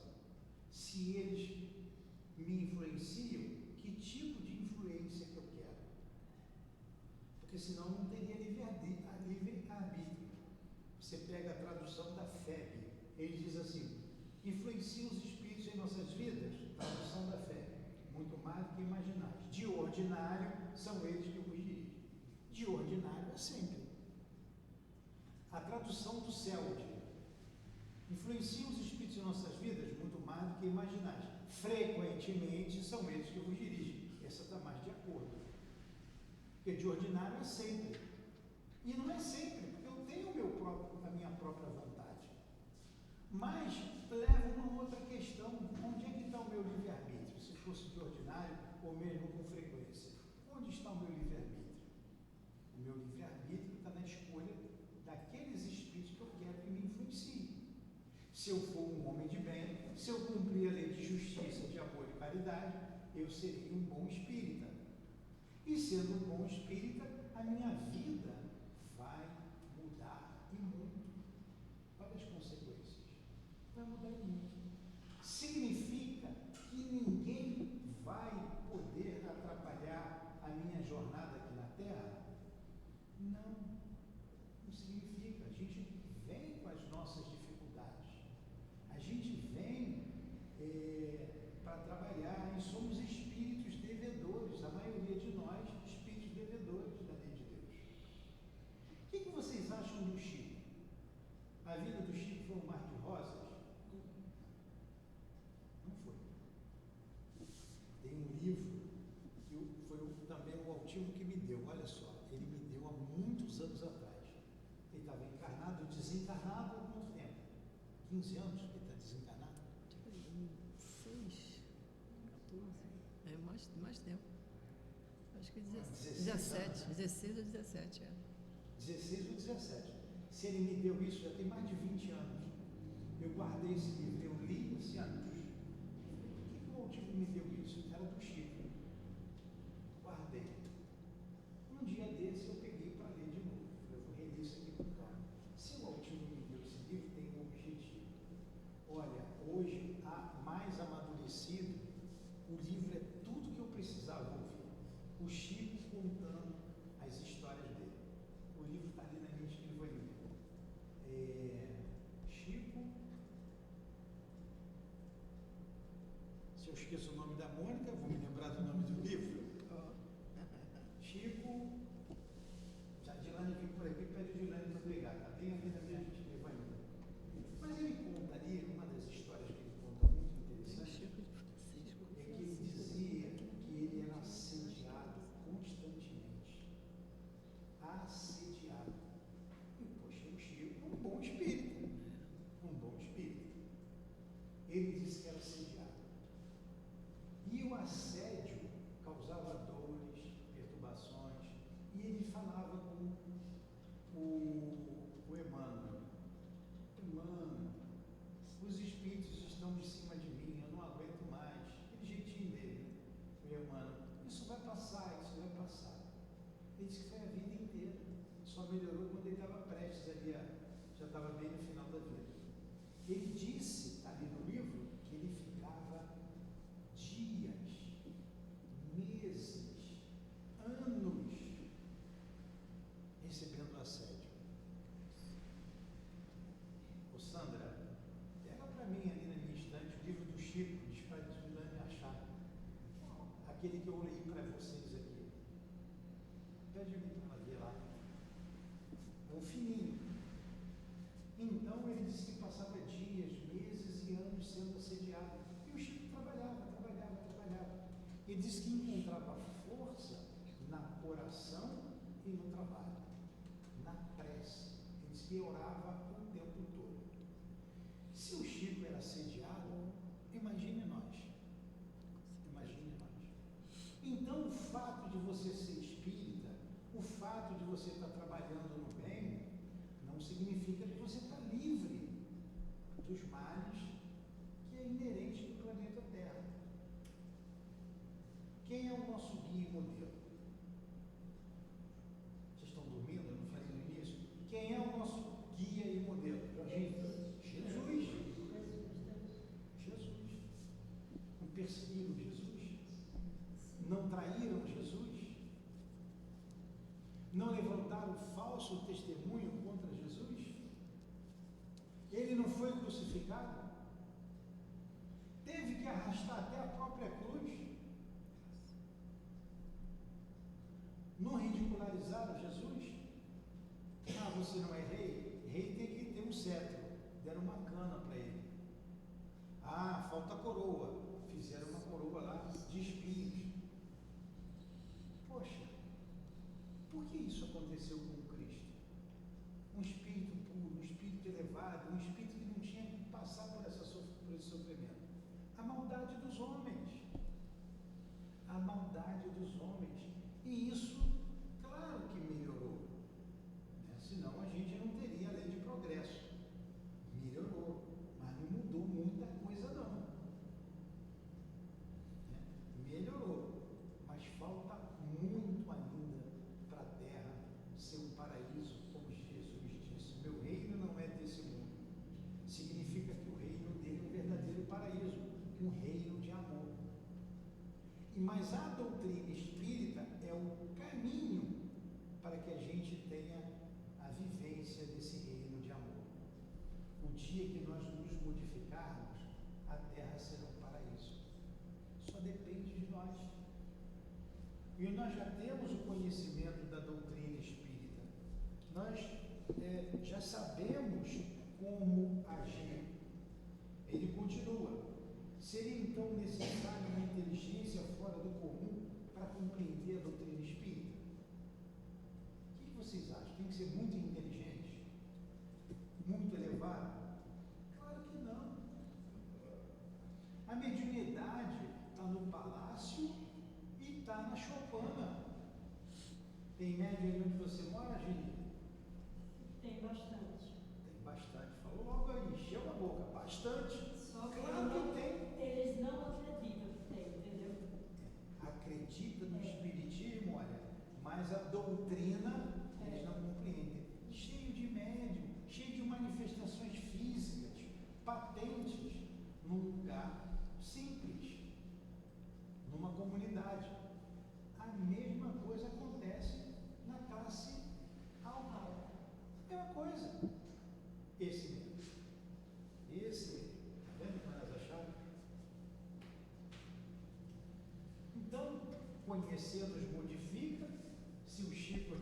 Se eles me influenciam, que tipo de influência que eu quero? Porque senão não teria livre-arbítrio. Você pega a tradução da FEB, ele diz assim, influenciam os espíritos em nossas vidas, tradução da FEB, muito mais do que imaginais. De ordinário, são eles que vos dirigem. De ordinário é sempre. A tradução do CELD, influenciam os espíritos em nossas vidas muito mais do que imaginais. Frequentemente são eles que vos dirigem. Essa está mais de acordo. Porque de ordinário é sempre. E não é sempre, porque eu tenho a minha própria vontade. Mas leva uma outra questão. Onde é que está o meu livre-arbítrio? Se fosse de ordinário ou mesmo com frequência. Onde está o meu livre-arbítrio? O meu livre-arbítrio está na escolha daqueles espíritos que eu quero que me influenciem. Se eu for um homem de bem, se eu cumprir a lei de justiça, de amor e caridade, eu serei um bom espírita. E sendo um bom espírita, a minha vida vai mudar e muito. Olha as consequências. Vai mudar e muito. Significa que ninguém vai poder atrapalhar a minha jornada aqui na Terra? Não. Não significa. A gente vem com as nossas dificuldades. A gente vem para trabalhar e somos espíritos devedores, a maioria de nós, espíritos devedores da lei de Deus. O que vocês acham do Chico? A vida do Chico foi um mar de rosas? Não foi. Tem um livro que foi também o Altivo que me deu, olha só, ele me deu há muitos anos atrás. Ele estava encarnado, desencarnado há quanto tempo? 15 anos que ele está desencarnado? 6, 14, mais tempo. Acho que 16 16 ou 17, 16 ou 17. Se ele me deu isso, já tem mais de 20 anos. Eu guardei esse livro, eu li esse ano. Por que o Altivo me deu isso? Era do Chico. Guardei. Um dia desse eu peguei para ler de novo. Eu vou reler isso aqui com calma. Se o Altivo me deu esse livro, tem um objetivo. Olha, hoje, mais amadurecido, o livro é tudo que eu precisava ouvir. O Chico contando as histórias dele. O livro está ali na minha escrivaninha. Chico. Se eu esqueço o nome da Mônica, eu vou me lembrar do nome do livro. Chico. Já Dilane vem por aqui, pede o Dilane para pegar. Está bem ali na minha escrivaninha. Mas ele conta ali, uma das histórias que ele conta muito interessante, é que ele dizia que ele era assediado constantemente. Assediado. E, poxa, o Chico é um bom espírito. Um bom espírito. Ele disse que era assediado. E o assédio causava dores, perturbações. E ele falava com o Emmanuel. Emmanuel, os espíritos estão em cima de mim, eu não aguento mais. Aquele jeitinho dele, o Emmanuel. Isso vai passar, isso vai passar. Ele disse que foi a vida inteira. Só melhorou quando ele estava prestes ali, já estava bem no final da vida. Ele disse, ali no livro, que ele ficava dias, meses, anos recebendo assédio. Ô Sandra, pega para mim ali na minha estante o livro do Chico, diz para me achar. Aquele que eu leí para vocês aqui. Pede a mim para ela ver lá. É um fininho. Então ele disse que passava dias, meses e anos sendo assediado. E o Chico trabalhava. Ele disse que encontrava força na oração e no trabalho, na prece. Ele disse que orava o tempo todo. Se o Chico era assediado, imagine nós. Imagine nós. Então, o fato de você ser espírita, o fato de você estar trabalhando no bem, não significa que você está livre dos males que é inerente do planeta Terra. Quem é o nosso guia e modelo? Vocês estão dormindo? Eu não falei no início. Quem é o nosso guia e modelo? Jesus. Não perseguiram Jesus? Não traíram Jesus? Não levantaram falso testemunho contra Jesus? Ele não foi crucificado? Teve que arrastar até a própria cruz? Não ridicularizaram Jesus? Ah, você não é rei? Rei tem que ter um cetro. Deram uma cana para ele. Ah, falta coroa. Fizeram uma coroa lá de espinhos. Poxa, por que isso aconteceu com Cristo? Um espírito puro, um espírito elevado, um espírito que não tinha que passar por esse sofrimento. A maldade dos homens. A maldade dos homens. E isso, claro que melhorou. Né? Senão a gente não teria a lei de progresso. Melhorou, mas não mudou muita coisa não. Né? Melhorou. Mas a doutrina espírita é o caminho para que a gente tenha a vivência desse reino de amor. O dia que nós nos modificarmos, a terra será um paraíso. Só depende de nós. E nós já temos o conhecimento da doutrina espírita. Nós já sabemos como agir. Ele continua. Seria então necessária uma inteligência fora do comum para compreender a doutrina espírita? O que vocês acham? Tem que ser muito inteligente? Muito elevado? Claro que não. A mediunidade está no palácio e está na choupana. Tem média aí onde você mora, Gili? Tem bastante. Tem bastante. Falou logo aí, encheu a boca. Bastante. Só que Claro que tem. eles não acreditam que tem, entendeu? Acredita no espiritismo, olha, mas a doutrina eles não compreendem. Cheio de médium, cheio de manifestações físicas, patentes, num lugar simples, numa comunidade. A mesma coisa acontece na classe alta. É uma coisa. Esse mesmo. Esse mesmo. Está vendo como elas acharam? Então, conhecer-nos modifica. Se o Chico,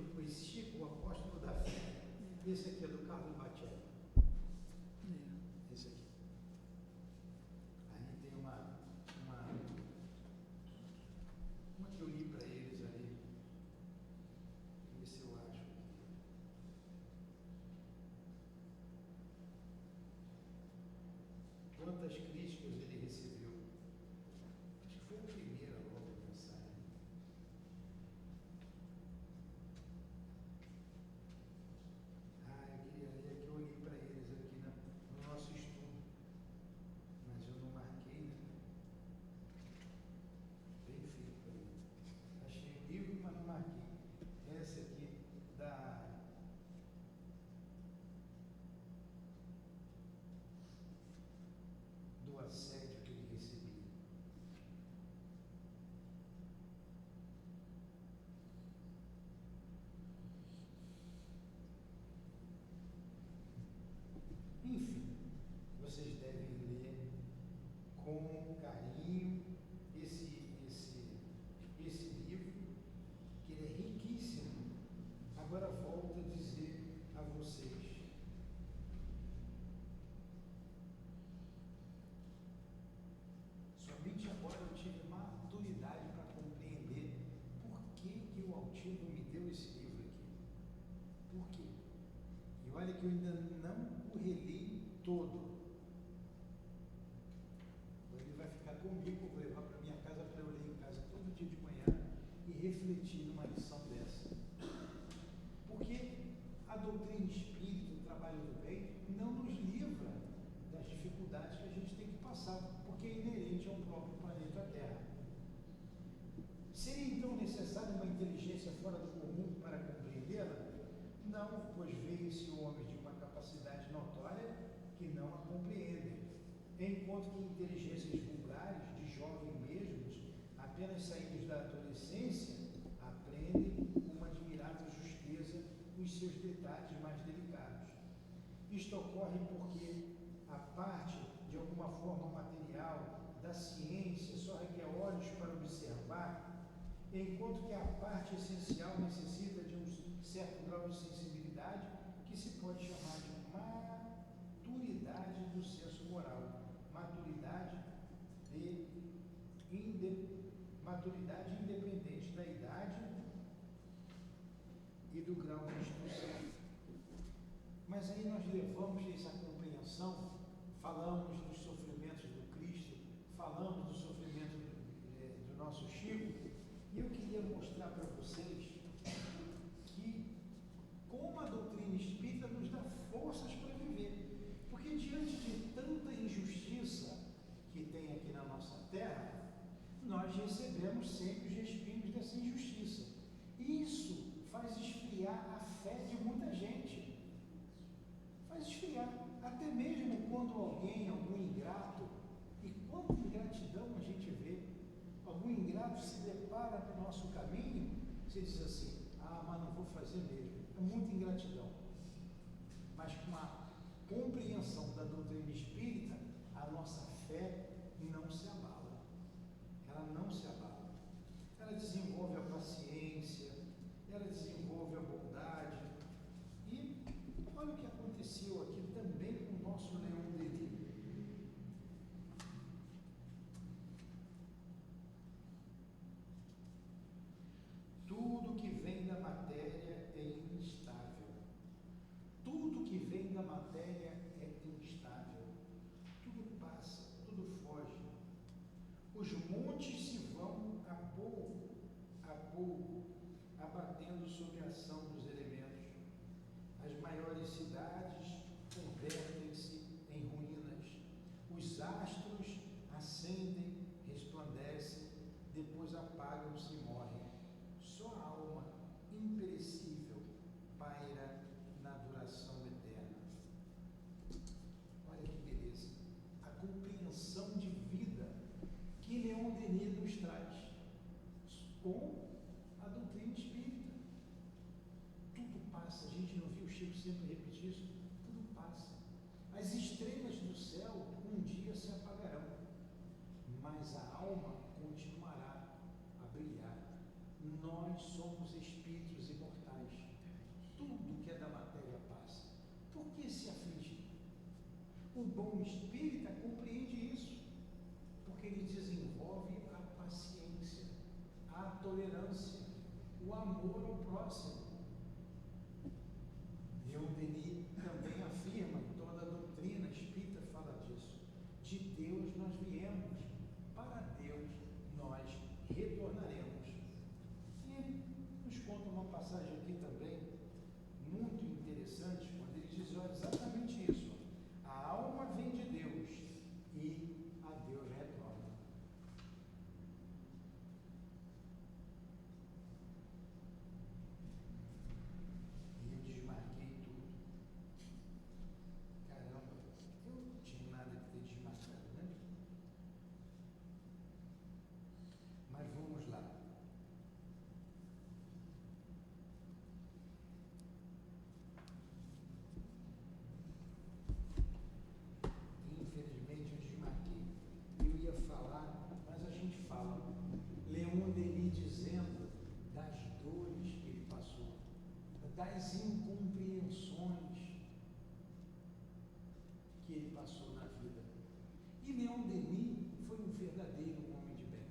o apóstolo da fé, esse aqui é do Carlos Batielli. Esse aqui. Aí tem uma que eu li para eles ali. Vamos ver se eu acho. Quantas críticas ele recebeu? Acho que foi a primeira logo a mensagem. É que eu olhei para eles aqui no nosso estudo, mas eu não marquei, né? Bem feito para mim. Achei o livro, mas não marquei. Essa aqui do assédio que ele recebia. Enfim, vocês devem ler com carinho esse livro, que ele é riquíssimo. Agora volto a dizer a vocês. Somente agora eu tive maturidade para compreender por que o Altivo me deu esse livro aqui. Por quê? E olha que eu ainda não o reli todo. Ele vai ficar comigo, eu vou levar para minha casa para eu ler em casa todo dia de manhã e refletir numa lição dessa. Porque a doutrina espírita, o trabalho do bem, não nos livra das dificuldades que a gente tem que passar, porque é inerente ao próprio planeta Terra. Seria então necessária uma inteligência fora do comum para compreendê-la? Não, pois veio-se homens de uma capacidade notória que não a compreendem, enquanto que inteligências vulgares, de jovens mesmos, apenas saídos da adolescência, aprendem com uma admirável justeza os seus detalhes mais delicados. Isto ocorre porque a parte, de alguma forma material, da ciência só requer olhos para observar, enquanto que a parte essencial necessita de um certo grau de sensibilidade que se pode chamar de maturidade do senso moral, maturidade independente da idade e do grau de instrução. Mas aí nós levamos essa compreensão, falamos dos sofrimentos do Cristo, falamos do sofrimento do nosso Chico, e eu queria mostrar para vocês que como a doutrina espírita nos dá forças para viver. Porque diante de tanta injustiça que tem aqui na nossa terra, nós recebemos sempre os respingos dessa injustiça. Isso faz esfriar a fé de muita gente. Faz esfriar. Até mesmo quando algum ingrato, e quanta ingratidão a gente vê, algum ingrato diabo se depara no nosso caminho, você diz assim, mas não vou fazer mesmo. É muita ingratidão. Mas com a compreensão da doutrina espírita, a nossa fé não se abala. Ela não se abala. Ela desenvolve a paciência, ela desenvolve a bondade. E olha o que aconteceu aqui também com o nosso Leon Denis. Tudo que vem da matéria é instável. Tudo que vem da matéria é instável. Tudo passa, tudo foge. Os montes se vão a pouco, abatendo sob a ação dos elementos. As maiores cidades convertem-se em ruínas. Os astros acendem, resplandecem, depois apagam-se e morrem. Só a alma imperecível paira na duração eterna. Olha que beleza. A compreensão de vida que Leon Denis nos traz com a doutrina espírita. Tudo passa. A gente não viu o Chico sempre repetir isso? Tudo passa. As estrelas do céu um dia se apagarão, mas a alma continuará a brilhar. Nós somos espíritos imortais. Tudo que é da matéria passa. Por que se afligir? O bom espírita compreende isso, porque ele desenvolve a paciência, a tolerância, o amor ao próximo. Leon Denis também afirma, toda a doutrina espírita fala disso. De Deus nós viemos, para Deus nós retornaremos. E nos conta uma passagem aqui também, muito interessante, quando ele diz exatamente isso. A alma vem de Deus e a Deus retorna. E eu desmarquei tudo. Caramba, eu não tinha nada que ter desmarcado, né? Mas vamos lá. Infelizmente eu desmarquei. Eu ia falar, mas a gente fala. Leon Denis dizendo das dores que ele passou, das incompreensões que ele passou na vida. E Leon Denis foi um verdadeiro homem de bem.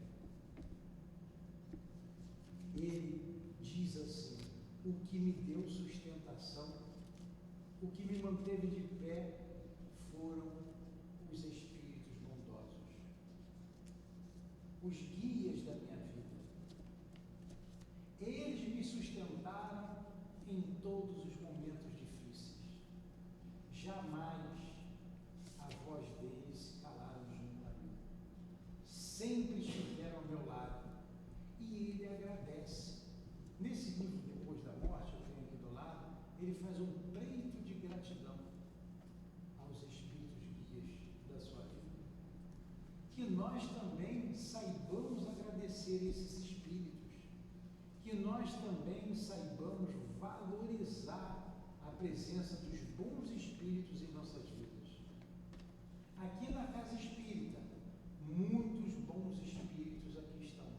Ele diz assim: o que me deu sustentação, o que me manteve de pé foram os espíritos bondosos, os guias da minha vida. Eles me sustentaram em todos os momentos difíceis. Jamais a voz deles se calaram junto a mim. Sempre estiveram ao meu lado. E ele agradece. Nesse livro, Depois da Morte, eu tenho aqui do lado, ele faz um pleito de gratidão aos espíritos guias da sua vida. Que nós também saibamos agradecer esses espíritos. Que nós também saibamos valorizar a presença dos bons espíritos em nossas vidas. Aqui na Casa Espírita, muitos bons espíritos aqui estão,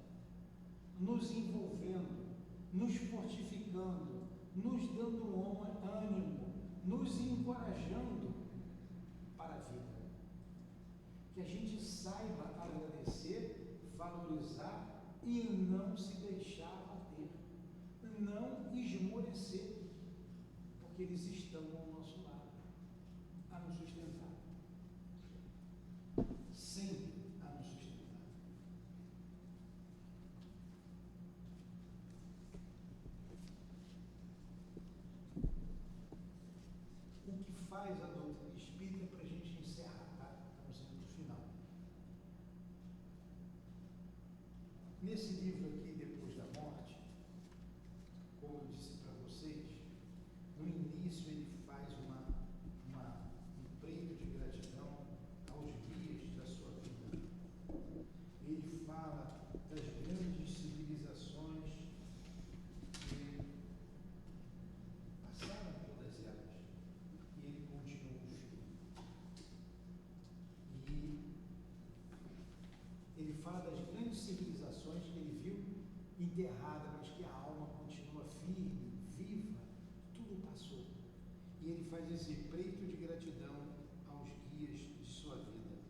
nos envolvendo, nos fortificando, nos dando ânimo, nos encorajando para a vida. Que a gente saiba agradecer, valorizar e não se deixar abater, não esmorecer, porque eles estão ao nosso lado, a nos sustentar, sempre a nos sustentar. O que faz a doutrina espírita para a gente encerrar, tá? Estamos indo para o final. Nesse livro aqui, Depois da Morte, como eu disse para vocês, no início ele faz um pleito de gratidão aos guias da sua vida. Ele fala das grandes enterrada, mas que a alma continua firme, viva, tudo passou. E ele faz esse preito de gratidão aos guias de sua vida,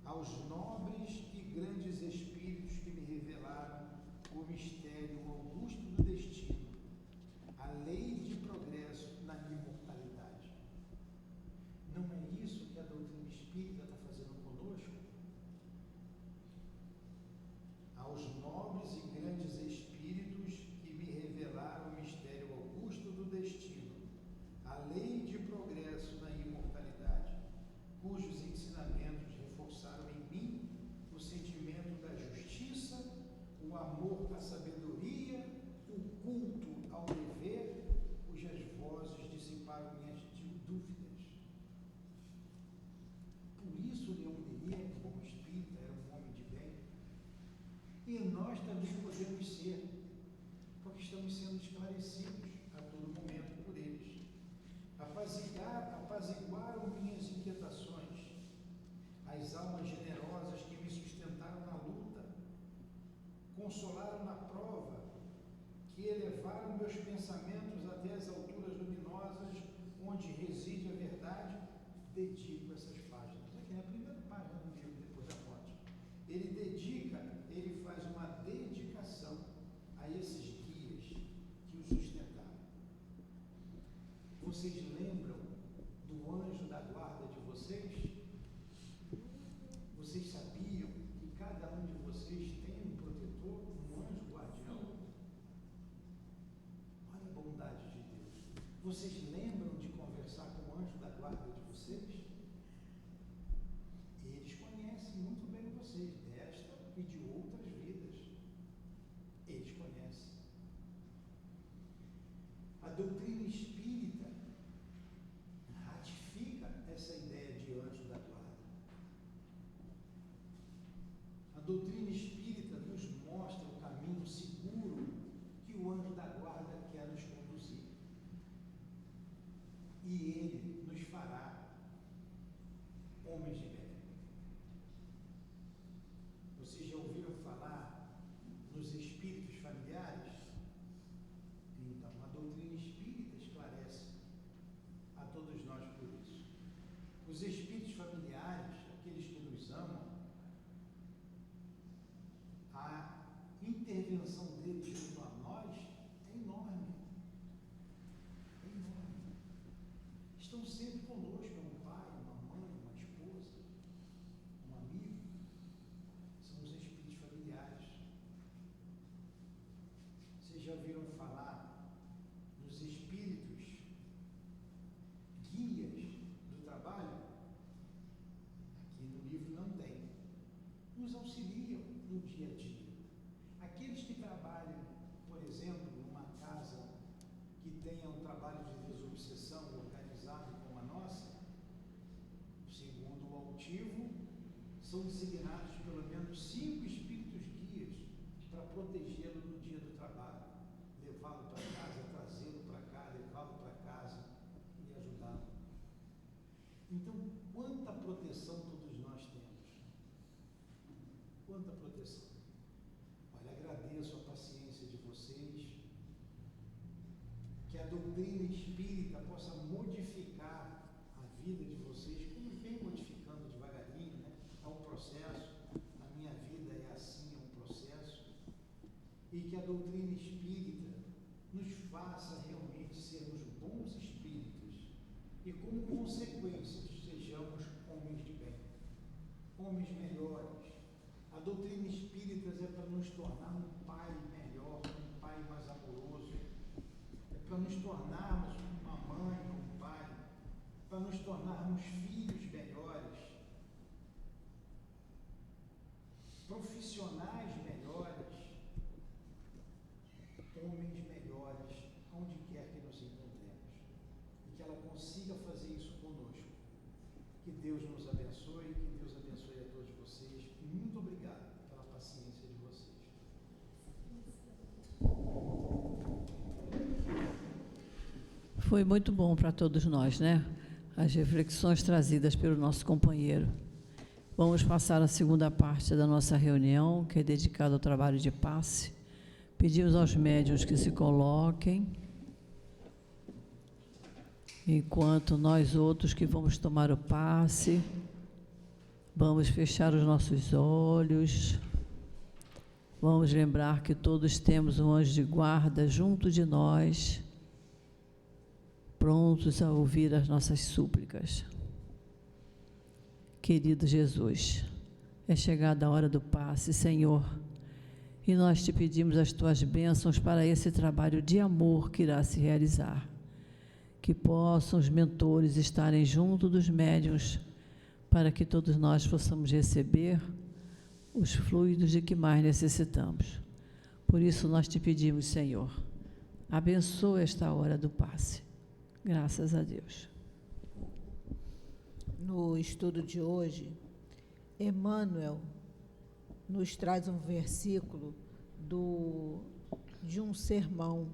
aos nobres e grandes espíritos que me revelaram o mistério augusto do destino, a lei de progresso na imortalidade. Não é isso que a doutrina espírita está fazendo conosco? Aos nobres e grandes espíritos que me revelaram o mistério augusto do destino, a lei de progresso na imortalidade, cujos ensinamentos reforçaram em mim o sentimento da justiça, o amor à sabedoria, o culto ao dever, cujas vozes dissiparam minhas dúvidas. Por isso Leon Denis era um bom espírita, era um homem de bem. E nós também podemos ser, porque estamos sendo esclarecidos a todo momento por eles. Apaziguaram minhas inquietações, as almas generosas que me sustentaram na luta, consolaram na prova, que elevaram meus pensamentos até as alturas luminosas, onde reside a verdade. Dedico essas páginas. Aqui na primeira página do livro, depois da morte. Ele faz uma dedicação a esses guias que o sustentaram. Vocês lembram do anjo da guarda de vocês? Vocês sabiam que cada um de vocês tem um protetor, um anjo guardião? Olha a bondade de Deus. Vocês lembram de conversar com o anjo da guarda de vocês? Eles conhecem muito bem vocês, desta e de outras vidas. Eles conhecem. A doutrina espírita ratifica essa ideia de anjo da guarda. A doutrina espírita nos mostra o caminho seguro que o anjo da guarda quer nos conduzir. E ele nos fará homens de bem. Vocês já ouviram falar nos espíritos familiares? Então, a doutrina espírita esclarece a todos nós por isso. Os espíritos familiares, aqueles que nos amam, a intervenção deles junto a nós é enorme. É enorme. Estão sempre conosco, é um pai, uma mãe, uma esposa, um amigo. São os espíritos familiares. Vocês já ouviram falar nos espíritos guias do trabalho? Aqui no livro não tem. Nos auxiliam no dia a dia. Aqueles que trabalham, por exemplo, numa casa que tenha um trabalho de desobsessão organizado como a nossa, segundo o altivo, são designados pelo menos 5 espíritos guias para protegê-lo no dia do trabalho, levá-lo para casa, trazê-lo para cá, levá-lo para casa e ajudá-lo. Então, quanta proteção todos nós temos. Quanta proteção. Olha, agradeço a paciência de vocês, que a doutrina espírita possa modificar a vida de vocês, como vem modificando devagarinho, né? É um processo, a minha vida é assim, é um processo, e que a doutrina espírita nos faça realmente sermos bons espíritos, e como consequência sejamos homens de bem, homens melhores. A doutrina espírita é para nos tornar um pai melhor, um pai mais amoroso, é para nos tornarmos uma mãe, um pai, para nos tornarmos filhos melhores, profissionais melhores, homens melhores, onde quer que nos encontremos, e que ela consiga fazer isso conosco. Que Deus nos abençoe, que Deus abençoe a todos vocês. Muito obrigado pela paciência de vocês. Foi muito bom para todos nós, né? As reflexões trazidas pelo nosso companheiro. Vamos passar a segunda parte da nossa reunião, que é dedicada ao trabalho de passe, Pedimos aos médiuns que se coloquem, enquanto nós outros que vamos tomar o passe, vamos fechar os nossos olhos, vamos lembrar que todos temos um anjo de guarda junto de nós, prontos a ouvir as nossas súplicas. Querido Jesus, é chegada a hora do passe, Senhor, e nós te pedimos as tuas bênçãos para esse trabalho de amor que irá se realizar. Que possam os mentores estarem junto dos médiuns, para que todos nós possamos receber os fluidos de que mais necessitamos. Por isso nós te pedimos, Senhor, abençoa esta hora do passe. Graças a Deus. No estudo de hoje, Emmanuel nos traz um versículo de um sermão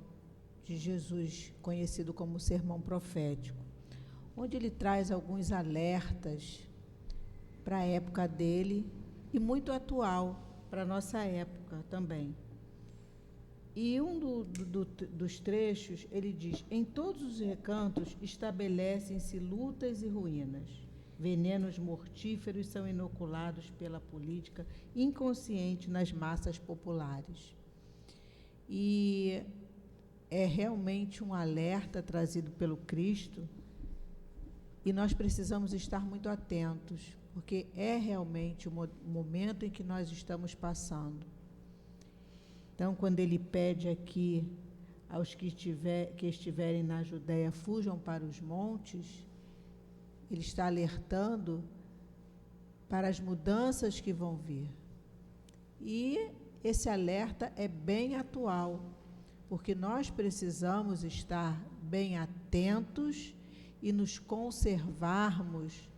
de Jesus, conhecido como sermão profético, onde ele traz alguns alertas para a época dele e muito atual para a nossa época também. E dos trechos, ele diz: em todos os recantos estabelecem-se lutas e ruínas. Venenos mortíferos são inoculados pela política inconsciente nas massas populares. E é realmente um alerta trazido pelo Cristo, e nós precisamos estar muito atentos, porque é realmente o momento em que nós estamos passando. Então, quando ele pede aqui aos que estiverem na Judéia, fujam para os montes, ele está alertando para as mudanças que vão vir. E esse alerta é bem atual, porque nós precisamos estar bem atentos e nos conservarmos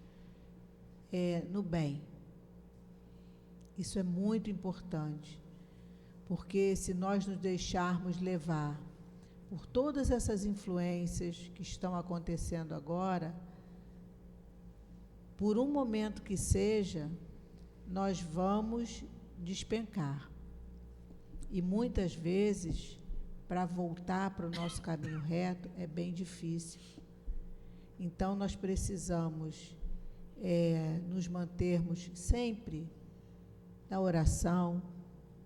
no bem. Isso é muito importante, porque se nós nos deixarmos levar por todas essas influências que estão acontecendo agora, por um momento que seja, nós vamos despencar. E muitas vezes, para voltar para o nosso caminho reto, é bem difícil. Então, nós precisamos nos mantermos sempre na oração,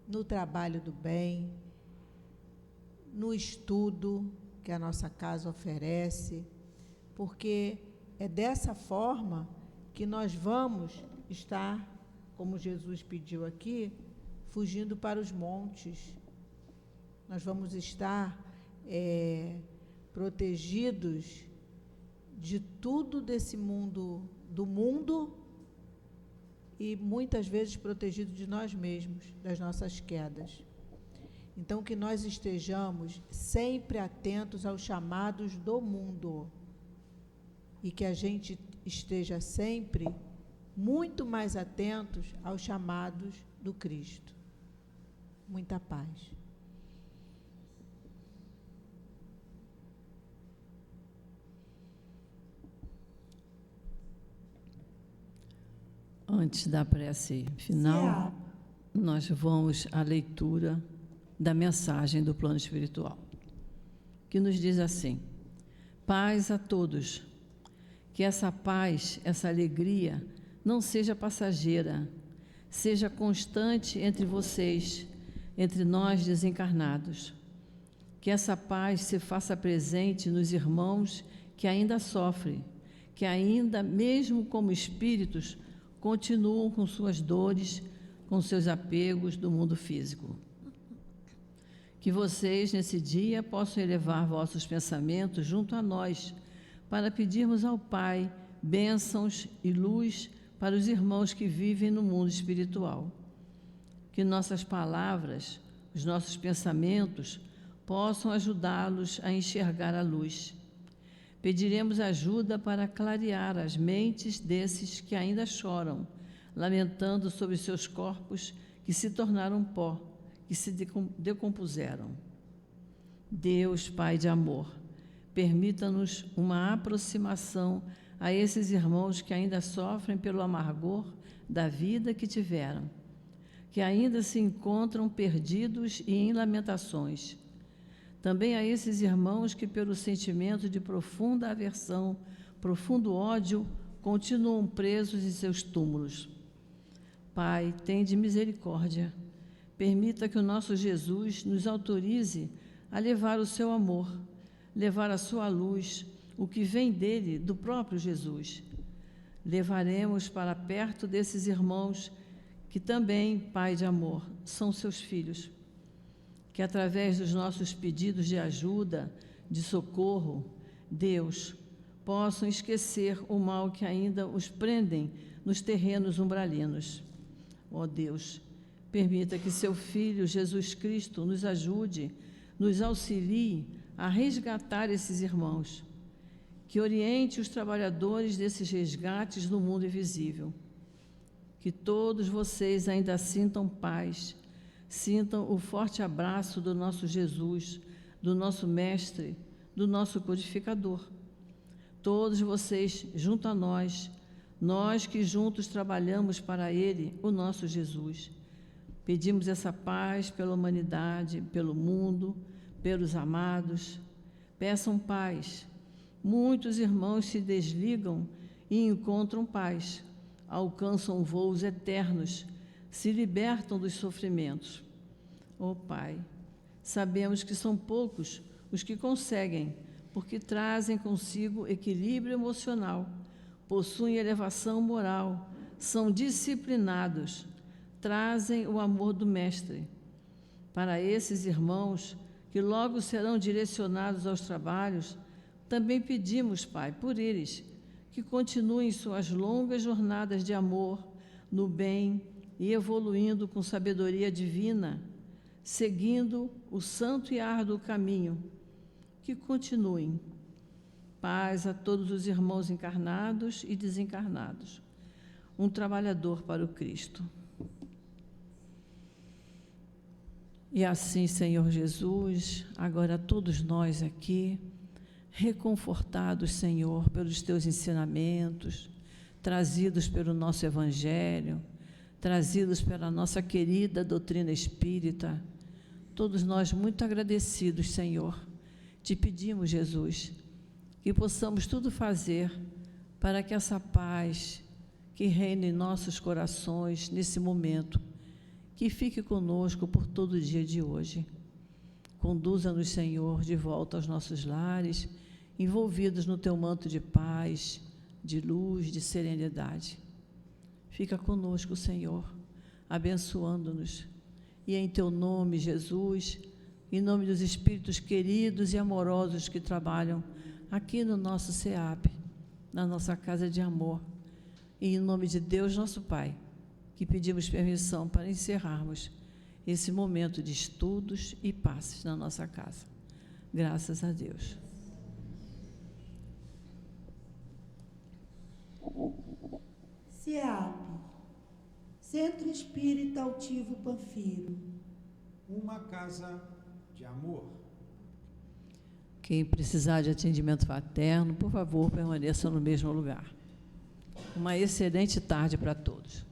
no trabalho do bem, no estudo que a nossa casa oferece, porque é dessa forma que nós vamos estar, como Jesus pediu aqui, fugindo para os montes. Nós vamos estar protegidos de tudo desse mundo, do mundo, e muitas vezes protegidos de nós mesmos, das nossas quedas. Então, que nós estejamos sempre atentos aos chamados do mundo, e que a gente esteja sempre muito mais atentos aos chamados do Cristo. Muita paz. Antes da prece final, nós vamos à leitura da mensagem do plano espiritual, que nos diz assim: paz a todos. Que essa paz, essa alegria, não seja passageira, seja constante entre vocês, entre nós desencarnados. Que essa paz se faça presente nos irmãos que ainda sofrem, que ainda, mesmo como espíritos, continuam com suas dores, com seus apegos do mundo físico. Que vocês, nesse dia, possam elevar vossos pensamentos junto a nós, para pedirmos ao Pai bênçãos e luz para os irmãos que vivem no mundo espiritual. Que nossas palavras, os nossos pensamentos, possam ajudá-los a enxergar a luz. Pediremos ajuda para clarear as mentes desses que ainda choram, lamentando sobre seus corpos que se tornaram pó, que se decompuseram. Deus, Pai de amor, permita-nos uma aproximação a esses irmãos que ainda sofrem pelo amargor da vida que tiveram. que ainda se encontram perdidos e em lamentações. Também a esses irmãos que, pelo sentimento de profunda aversão, profundo ódio, continuam presos em seus túmulos. Pai, tende misericórdia. Permita que o nosso Jesus nos autorize a levar o seu amor, levar a sua luz, o que vem dele, do próprio Jesus. Levaremos para perto desses irmãos que também, Pai de amor, são seus filhos. Que através dos nossos pedidos de ajuda, de socorro, Deus, possam esquecer o mal que ainda os prendem nos terrenos umbralinos. Ó Deus, permita que seu Filho, Jesus Cristo, nos ajude, nos auxilie a resgatar esses irmãos. Que oriente os trabalhadores desses resgates no mundo invisível. Que todos vocês ainda sintam paz, sintam o forte abraço do nosso Jesus, do nosso Mestre, do nosso Codificador. Todos vocês, junto a nós que juntos trabalhamos para Ele, o nosso Jesus. Pedimos essa paz pela humanidade, pelo mundo, pelos amados. Peçam paz. Muitos irmãos se desligam e encontram paz, alcançam voos eternos, se libertam dos sofrimentos. Ó Pai, sabemos que são poucos os que conseguem, porque trazem consigo equilíbrio emocional, possuem elevação moral, são disciplinados, trazem o amor do Mestre. Para esses irmãos, que logo serão direcionados aos trabalhos, também pedimos, Pai, por eles, que continuem suas longas jornadas de amor, no bem e evoluindo com sabedoria divina, seguindo o santo e árduo caminho. Que continuem. Paz a todos os irmãos encarnados e desencarnados. Um trabalhador para o Cristo. E assim, Senhor Jesus, agora todos nós aqui, reconfortados, Senhor, pelos Teus ensinamentos, trazidos pelo nosso Evangelho, trazidos pela nossa querida doutrina espírita, todos nós muito agradecidos, Senhor. Te pedimos, Jesus, que possamos tudo fazer para que essa paz que reina em nossos corações nesse momento, que fique conosco por todo o dia de hoje. Conduza-nos, Senhor, de volta aos nossos lares, envolvidos no Teu manto de paz, de luz, de serenidade. Fica conosco, Senhor, abençoando-nos. E em Teu nome, Jesus, em nome dos espíritos queridos e amorosos que trabalham aqui no nosso SEAP, na nossa casa de amor, e em nome de Deus, nosso Pai, que pedimos permissão para encerrarmos esse momento de estudos e passes na nossa casa. Graças a Deus. SEAP, Centro Espírita Altivo Panfiro. Uma casa de amor. Quem precisar de atendimento fraterno, por favor, permaneça no mesmo lugar. Uma excelente tarde para todos.